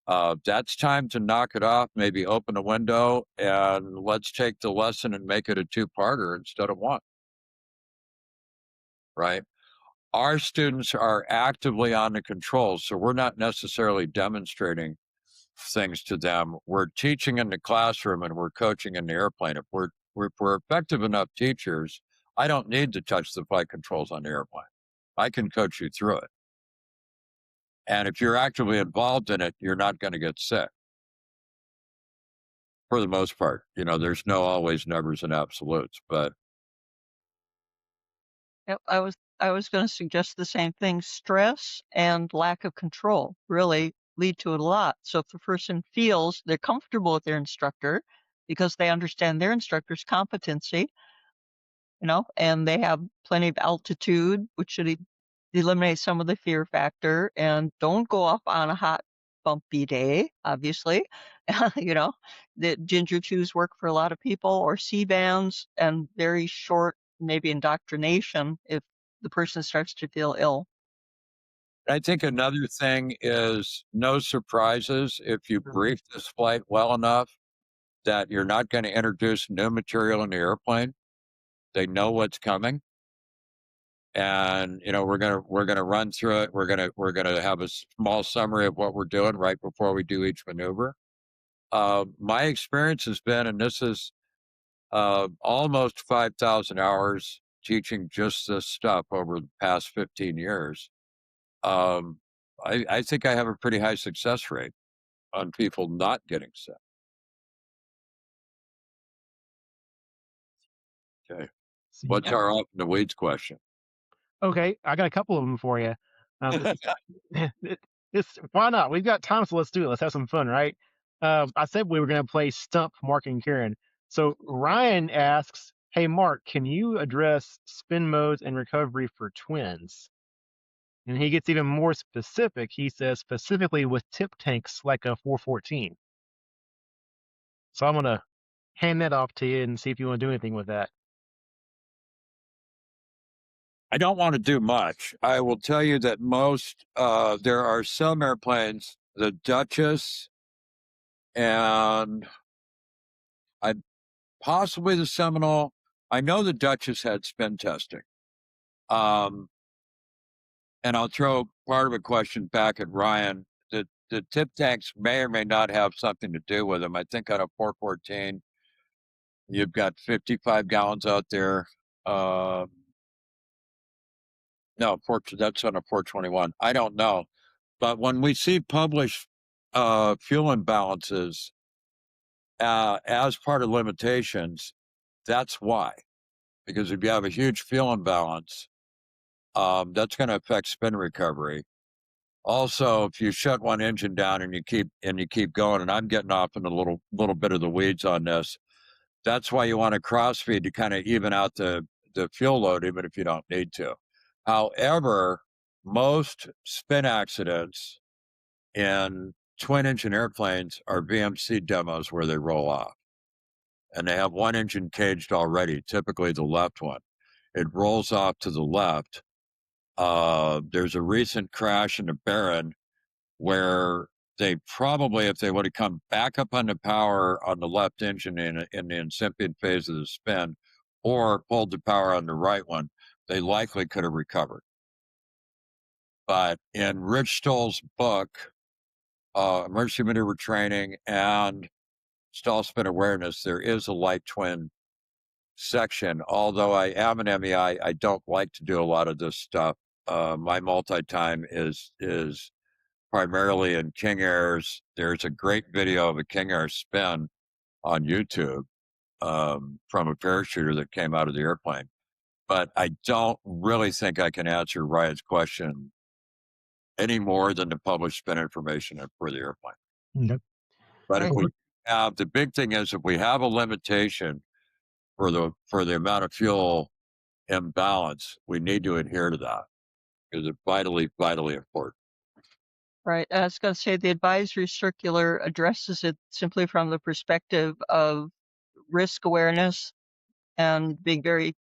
That's time to knock it off, maybe open a window, and let's take the lesson and make it a two-parter instead of one. Right? Our students are actively on the controls, so we're not necessarily demonstrating things to them. We're teaching in the classroom and we're coaching in the airplane. If we're effective enough teachers, I don't need to touch the flight controls on the airplane. I can coach you through it. And if you're actively involved in it, you're not going to get sick. For the most part, there's no always, nevers, and absolutes, but. Yep, I was going to suggest the same thing. Stress and lack of control really lead to it a lot. So if the person feels they're comfortable with their instructor because they understand their instructor's competency, and they have plenty of altitude, which should eliminate some of the fear factor, and don't go up on a hot, bumpy day, obviously. The ginger chews work for a lot of people, or C-bands, and very short, maybe indoctrination if the person starts to feel ill. I think another thing is no surprises. If you brief this flight well enough that you're not going to introduce new material in the airplane, they know what's coming. And we're gonna run through it. We're gonna have a small summary of what we're doing right before we do each maneuver. My experience has been, and this is almost 5,000 hours teaching just this stuff over the past 15 years. I think I have a pretty high success rate on people not getting sick. Okay. What's our off in the weeds question? Okay, I got a couple of them for you. Why not? We've got time, so let's do it. Let's have some fun, right? I said we were going to play Stump Mark and Karen. So Ryan asks, "Hey Mark, can you address spin modes and recovery for twins?" And he gets even more specific. He says specifically with tip tanks like a 414. So I'm going to hand that off to you and see if you want to do anything with that. I don't want to do much. I will tell you that there are some airplanes, the Duchess and possibly the Seminole. I know the Duchess had spin testing. And I'll throw part of a question back at Ryan. The tip tanks may or may not have something to do with them. I think on a 414, you've got 55 gallons out there. No, that's on a 421. I don't know. But when we see published fuel imbalances as part of limitations, that's why. Because if you have a huge fuel imbalance, that's going to affect spin recovery. Also, if you shut one engine down and you keep going, and I'm getting off in a little bit of the weeds on this, that's why you want a crossfeed to kind of even out the fuel load, even if you don't need to. However, most spin accidents in twin engine airplanes are VMC demos where they roll off. And they have one engine caged already, typically the left one. It rolls off to the left. There's a recent crash in the Baron where they probably, if they would have come back up on the power on the left engine in the incipient phase of the spin, or pulled the power on the right one, they likely could have recovered. But in Rich Stoll's book, Emergency Maneuver Training and Stall Spin Awareness, there is a light twin section. Although I am an MEI, I don't like to do a lot of this stuff. My multi-time is primarily in King Airs. There's a great video of a King Air spin on YouTube from a parachuter that came out of the airplane. But I don't really think I can answer Ryan's question any more than the published spin information for the airplane. Nope. But if Right. we have, the big thing is if we have a limitation for the amount of fuel imbalance, we need to adhere to that because it's vitally important. Right. I was going to say the advisory circular addresses it simply from the perspective of risk awareness and being very,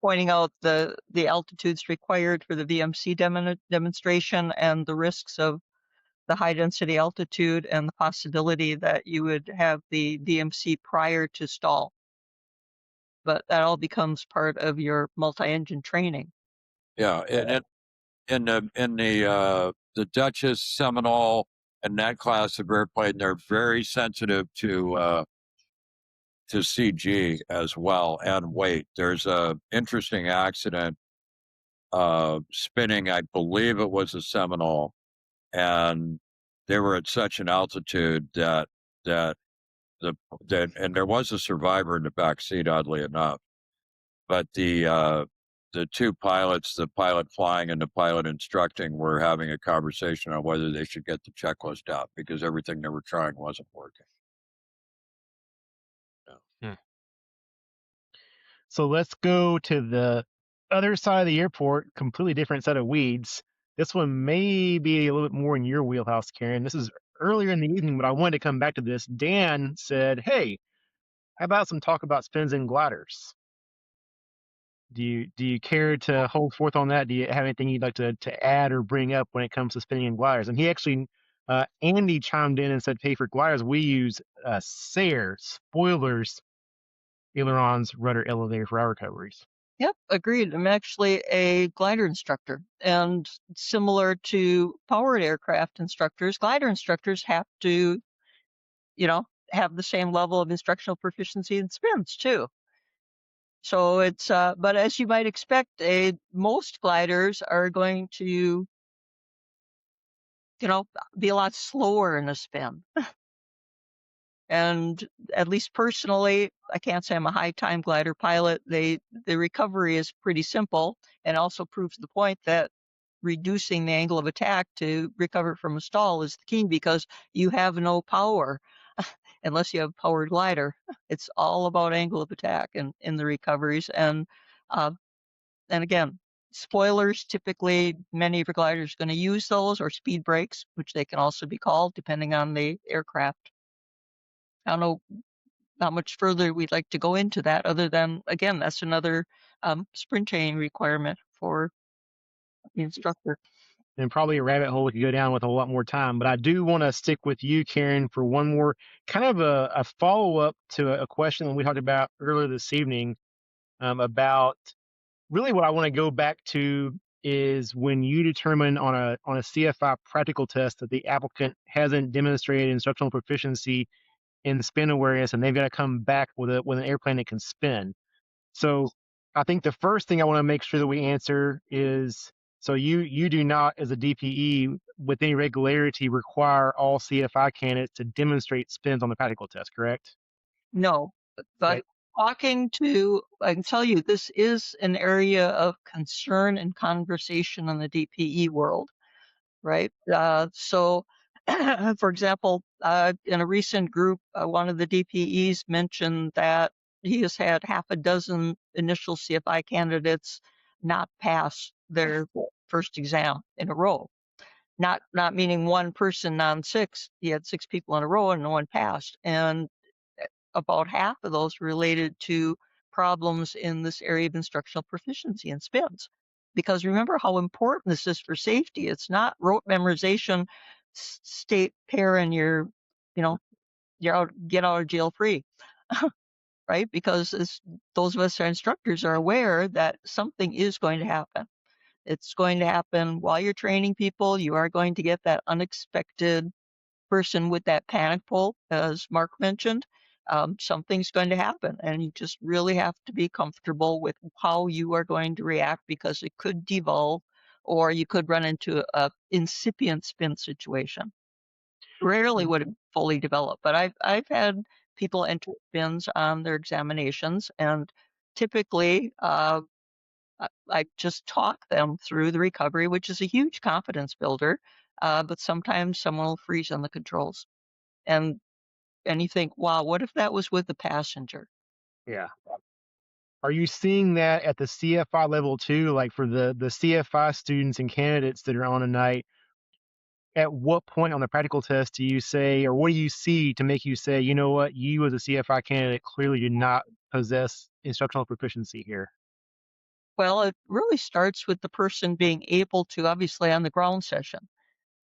pointing out the altitudes required for the VMC demonstration and the risks of the high density altitude and the possibility that you would have the VMC prior to stall. But that all becomes part of your multi-engine training. Yeah, and in the Duchess, Seminole, and that class of airplane, they're very sensitive to CG as well and weight. There's a interesting accident spinning. I believe it was a Seminole, and they were at such an altitude that and there was a survivor in the back seat, oddly enough, but the two pilots, the pilot flying and the pilot instructing, were having a conversation on whether they should get the checklist out because everything they were trying wasn't working. So let's go to the other side of the airport, completely different set of weeds. This one may be a little bit more in your wheelhouse, Karen. This is earlier in the evening, but I wanted to come back to this. Dan said, hey, how about some talk about spins and gliders? Do you care to hold forth on that? Do you have anything you'd like to add or bring up when it comes to spinning and gliders? And he actually, Andy chimed in and said, hey, for gliders, we use SARE, spoilers, ailerons, rudder, elevator for our recoveries. Yep, agreed. I'm actually a glider instructor, and similar to powered aircraft instructors, glider instructors have to, have the same level of instructional proficiency in spins too. So it's, but as you might expect, most gliders are going to, be a lot slower in a spin. And at least personally, I can't say I'm a high time glider pilot. The recovery is pretty simple and also proves the point that reducing the angle of attack to recover from a stall is the key because you have no power unless you have a powered glider. It's all about angle of attack in the recoveries. And again, spoilers, typically many of your gliders are going to use those, or speed brakes, which they can also be called depending on the aircraft. I don't know how much further we'd like to go into that other than, again, that's another sprint training requirement for the instructor. And probably a rabbit hole we could go down with a lot more time. But I do want to stick with you, Karen, for one more kind of a follow-up to a question that we talked about earlier this evening about really what I want to go back to is when you determine on a CFI practical test that the applicant hasn't demonstrated instructional proficiency in spin awareness, and they've got to come back with an airplane that can spin. So I think the first thing I want to make sure that we answer is, so you do not, as a DPE, with any regularity, require all CFI candidates to demonstrate spins on the practical test, correct? No, but I can tell you this is an area of concern and conversation in the DPE world, right? So, for example, in a recent group, one of the DPEs mentioned that he has had half a dozen initial CFI candidates not pass their first exam in a row. Not meaning one person non-6. He had 6 people in a row and no one passed. And about half of those related to problems in this area of instructional proficiency and spins. Because remember how important this is for safety. It's not rote memorization, state pair, and you're out, get out of jail free, right? Because those of us who are instructors are aware that something is going to happen. It's going to happen while you're training people. You are going to get that unexpected person with that panic pull, as Mark mentioned. Something's going to happen, and you just really have to be comfortable with how you are going to react because it could devolve or you could run into a incipient spin situation. Rarely would it fully develop, but I've had people enter spins on their examinations, and typically I just talk them through the recovery, which is a huge confidence builder. But sometimes someone will freeze on the controls, and you think, wow, what if that was with the passenger? Yeah. Are you seeing that at the CFI level too? Like for the CFI students and candidates that are on tonight, at what point on the practical test do you say, or what do you see to make you say, you know what, you as a CFI candidate clearly do not possess instructional proficiency here? Well, it really starts with the person being able to, obviously on the ground session,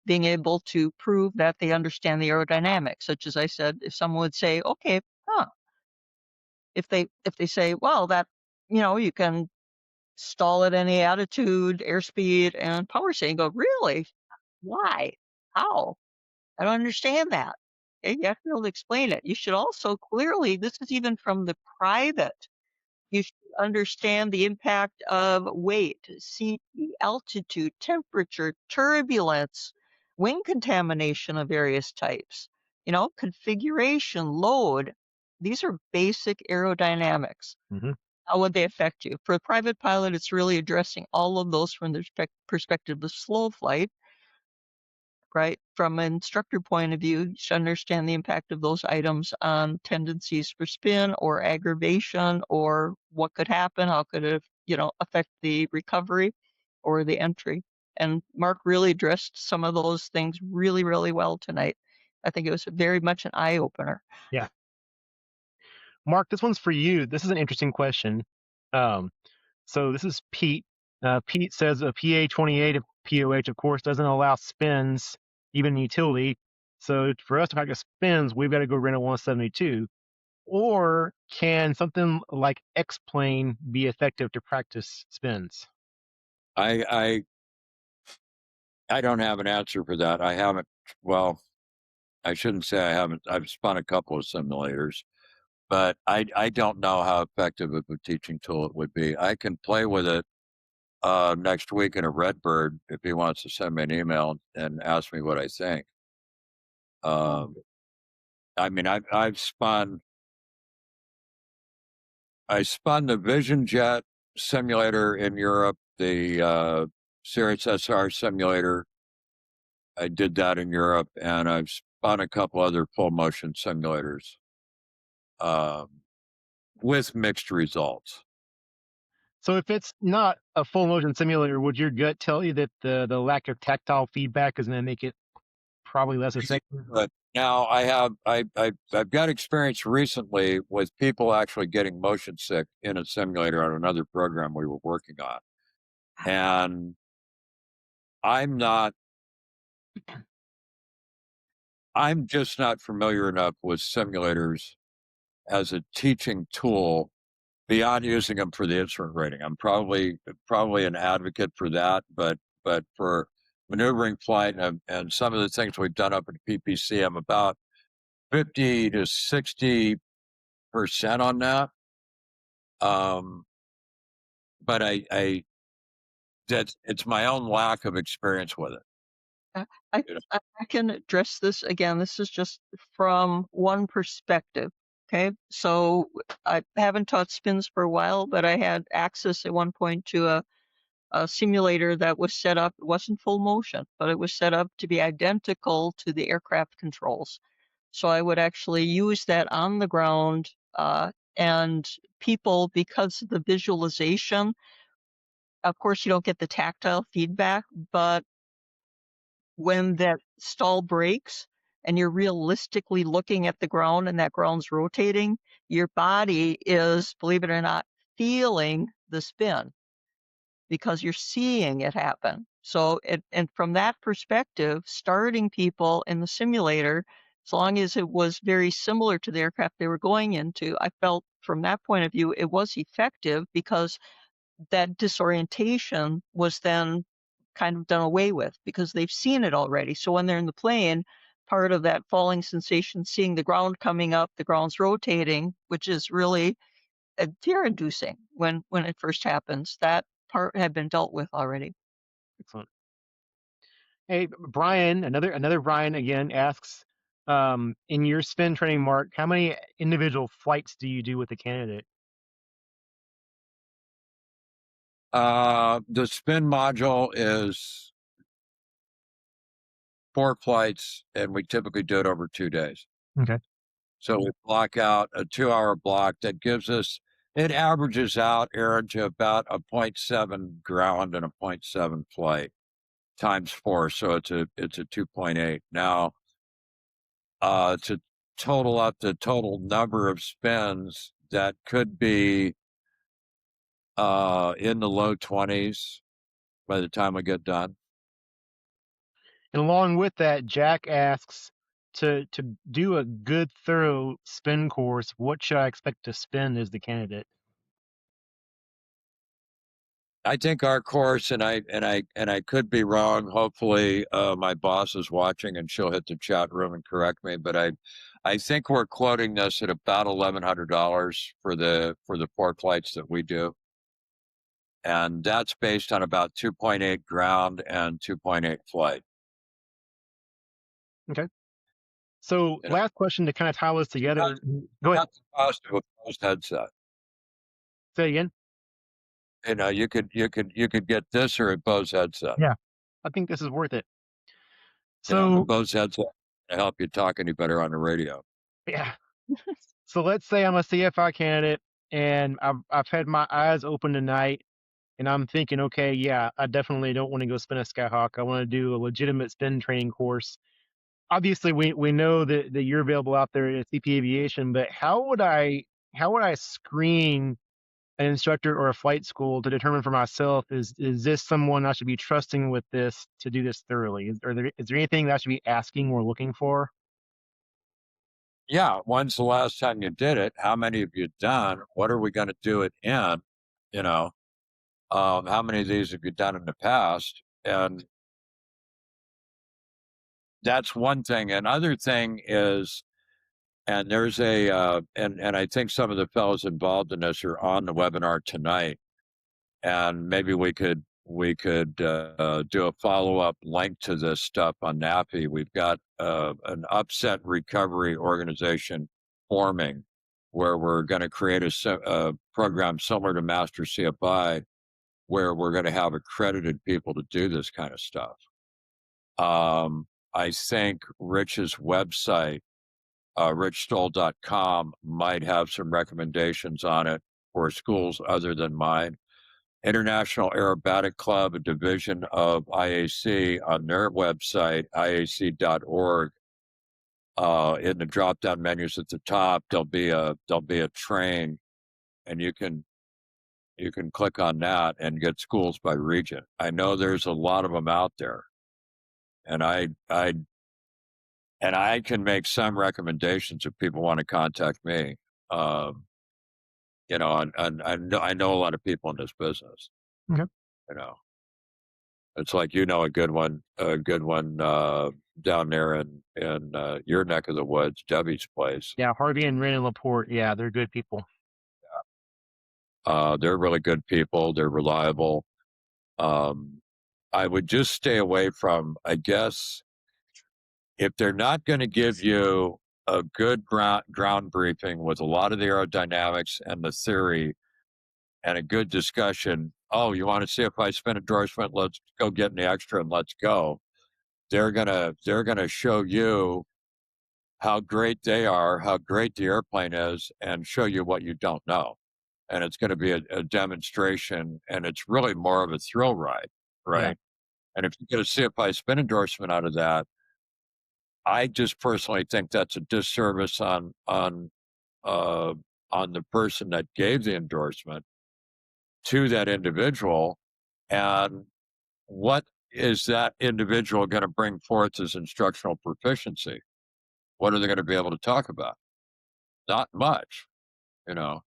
being able to prove that they understand the aerodynamics, such as I said, if someone would say, okay, if they say, well, that, you can stall at any attitude, airspeed, and power state, and go, really? Why? How? I don't understand that. Okay, you have to be able to explain it. You should also clearly, this is even from the private, you should understand the impact of weight, sea altitude, temperature, turbulence, wind contamination of various types, configuration, load. These are basic aerodynamics. Mhm. How would they affect you? For a private pilot, it's really addressing all of those from the perspective of slow flight, right? From an instructor point of view, you should understand the impact of those items on tendencies for spin or aggravation, or what could happen, how could it, affect the recovery or the entry. And Mark really addressed some of those things really, really well tonight. I think it was very much an eye opener. Yeah. Mark, this one's for you. This is an interesting question. So this is Pete. Pete says a PA-28 of POH, of course, doesn't allow spins, even in utility. So for us to practice spins, we've got to go rent a 172. Or can something like X-plane be effective to practice spins? I don't have an answer for that. I haven't. Well, I shouldn't say I haven't. I've spun a couple of simulators, but I don't know how effective of a teaching tool it would be. I can play with it next week in a Redbird if he wants to send me an email and ask me what I think. I mean, I spun the Vision Jet simulator in Europe, the Sirius SR simulator. I did that in Europe, and I've spun a couple other full motion simulators with mixed results. So if it's not a full motion simulator, would your gut tell you that the lack of tactile feedback is going to make it probably less effective? But now I've got experience recently with people actually getting motion sick in a simulator on another program we were working on, and I'm just not familiar enough with simulators as a teaching tool beyond using them for the instrument rating. I'm probably an advocate for that, but for maneuvering flight and some of the things we've done up at PPC, I'm about 50 to 60% on that. But it's my own lack of experience with it. I can address this again. This is just from one perspective. Okay, so I haven't taught spins for a while, but I had access at one point to a simulator that was set up. It wasn't full motion, but it was set up to be identical to the aircraft controls. So I would actually use that on the ground, and people, because of the visualization, of course, you don't get the tactile feedback, but when that stall breaks and you're realistically looking at the ground and that ground's rotating, your body is, believe it or not, feeling the spin because you're seeing it happen. So, and from that perspective, starting people in the simulator, as long as it was very similar to the aircraft they were going into, I felt from that point of view, it was effective because that disorientation was then kind of done away with because they've seen it already. So when they're in the plane, part of that falling sensation, seeing the ground coming up, the ground's rotating, which is really fear-inducing when it first happens, that part had been dealt with already. Excellent. Hey, Brian, another Brian again asks, in your spin training, Mark, how many individual flights do you do with the candidate? The spin module is 4 flights, and we typically do it over 2 days. Okay. So we block out a 2-hour block that gives us, it averages out, Aaron, to about a 0.7 ground and a 0.7 flight times 4. So it's a 2.8. Now, to total up the total number of spins, that could be in the low 20s by the time we get done. And along with that, Jack asks, to do a good, thorough spin course, what should I expect to spin as the candidate? I think our course, and I could be wrong. Hopefully, my boss is watching and she'll hit the chat room and correct me. But I think we're quoting this at about $1,100 for the 4 flights that we do, and that's based on about 2.8 ground and 2.8 flight. Okay. So You know, last question to kind of tie this together. Go ahead. that's the cost of a closed headset. Say again. You know, you could get this or a Bose headset. Yeah, I think this is worth it. You know, the So Bose headset to help you talk any better on the radio. yeah. So let's say I'm a CFI candidate and I've had my eyes open tonight, and I'm thinking, okay, yeah, I definitely don't want to go spin a Skyhawk. I want to do a legitimate spin training course. Obviously, we know that you're available out there at CP Aviation, but how would I screen an instructor or a flight school to determine for myself, is this someone I should be trusting with this to do this thoroughly? Is there anything that I should be asking or looking for? Yeah, when's the last time you did it? How many have you done? What are we going to do it in? You know, how many of these have you done in the past? And that's one thing. Another thing is, and there's and I think some of the fellows involved in this are on the webinar tonight, and maybe we could do a follow-up link to this stuff on NAFI. We've got an upset recovery organization forming, where we're going to create a program similar to Master CFI, where we're going to have accredited people to do this kind of stuff. I think Rich's website, richstoll.com, might have some recommendations on it for schools other than mine. International Aerobatic Club, a division of IAC, on their website, iac.org, in the drop-down menus at the top, there'll be a train, and you can click on that and get schools by region. I know there's a lot of them out there, and I can make some recommendations if people want to contact me. You know, and I know a lot of people in this business. Okay. You know, it's like, you know, a good one down there in your neck of the woods, Debbie's place. Yeah, Harvey and Ren and Laporte. Yeah, they're good people. They're really good people. They're reliable. I would just stay away from, I guess, if they're not going to give you a good ground briefing with a lot of the aerodynamics and the theory and a good discussion. Oh, you want to see if I spin endorsement? Let's go get in the extra and let's go. They're gonna show you how great they are, how great the airplane is, and show you what you don't know. And it's going to be a demonstration, and it's really more of a thrill ride, right? Yeah. And if you get a CFI spin endorsement out of that, I just personally think that's a disservice on the person that gave the endorsement to that individual. And what is that individual going to bring forth as instructional proficiency? What are they going to be able to talk about? Not much, you know.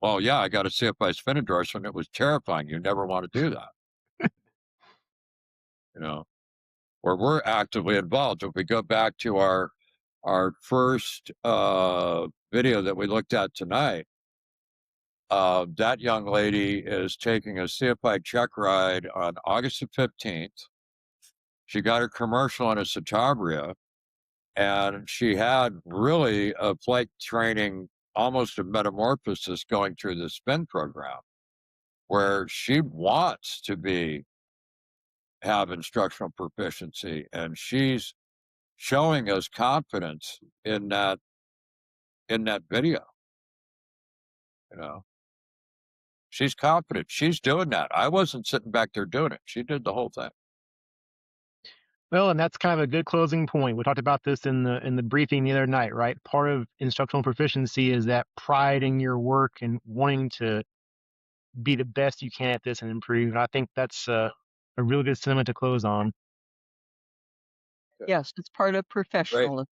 Well, yeah, I got a CFI spin endorsement. It was terrifying. You never want to do that. You know, where we're actively involved. If we go back to our first video that we looked at tonight, That young lady is taking a CFI check ride on August the 15th. She got her commercial in a Citabria, and she had really a flight training, almost a metamorphosis going through the spin program, where she wants to have instructional proficiency, and she's showing us confidence in that video. You know, she's confident. She's doing that. I wasn't sitting back there doing it. She did the whole thing. Well, and that's kind of a good closing point. We talked about this in the briefing the other night, right? Part of instructional proficiency is that pride in your work and wanting to be the best you can at this and improve. And I think that's a really good sentiment to close on. Yes, it's part of professionalism.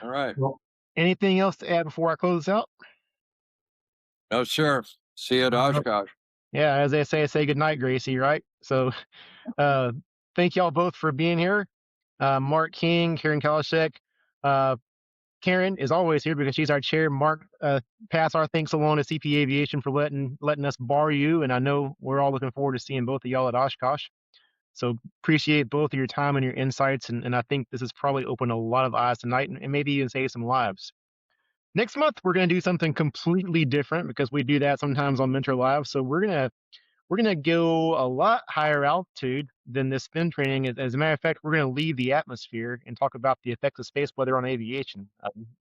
All right. Well, anything else to add before I close this out? No, sir. See you at Oshkosh. Yeah, as they say good night, Gracie, right? So thank y'all both for being here. Mark King, Karen Kalishek. Karen is always here because she's our chair. Mark, pass our thanks along to CP Aviation for letting us borrow you. And I know we're all looking forward to seeing both of y'all at Oshkosh. So appreciate both of your time and your insights. And I think this has probably opened a lot of eyes tonight and maybe even saved some lives. Next month, we're going to do something completely different because we do that sometimes on MentorLIVE. So we're going to go a lot higher altitude than this spin training. As a matter of fact, we're going to leave the atmosphere and talk about the effects of space weather on aviation.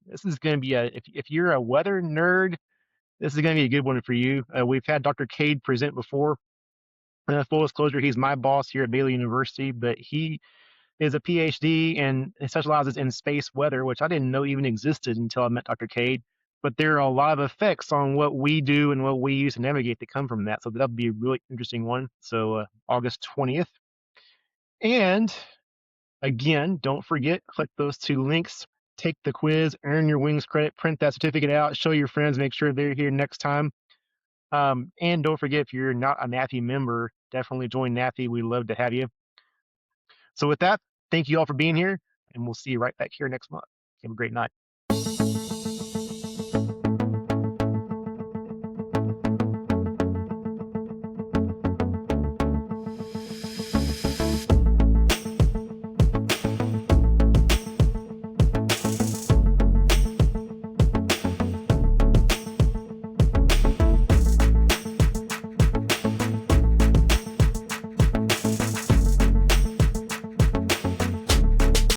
This is going to be if you're a weather nerd, this is going to be a good one for you. We've had Dr. Cade present before. Full disclosure, he's my boss here at Baylor University, but he is a PhD and specializes in space weather, which I didn't know even existed until I met Dr. Cade. But there are a lot of effects on what we do and what we use to navigate that come from that. So that'll be a really interesting one. So August 20th. And again, don't forget, click those 2 links, take the quiz, earn your wings credit, print that certificate out, show your friends, make sure they're here next time. And don't forget, if you're not a NAFI member, definitely join NAFI. We'd love to have you. So with that, thank you all for being here, and we'll see you right back here next month. Have a great night.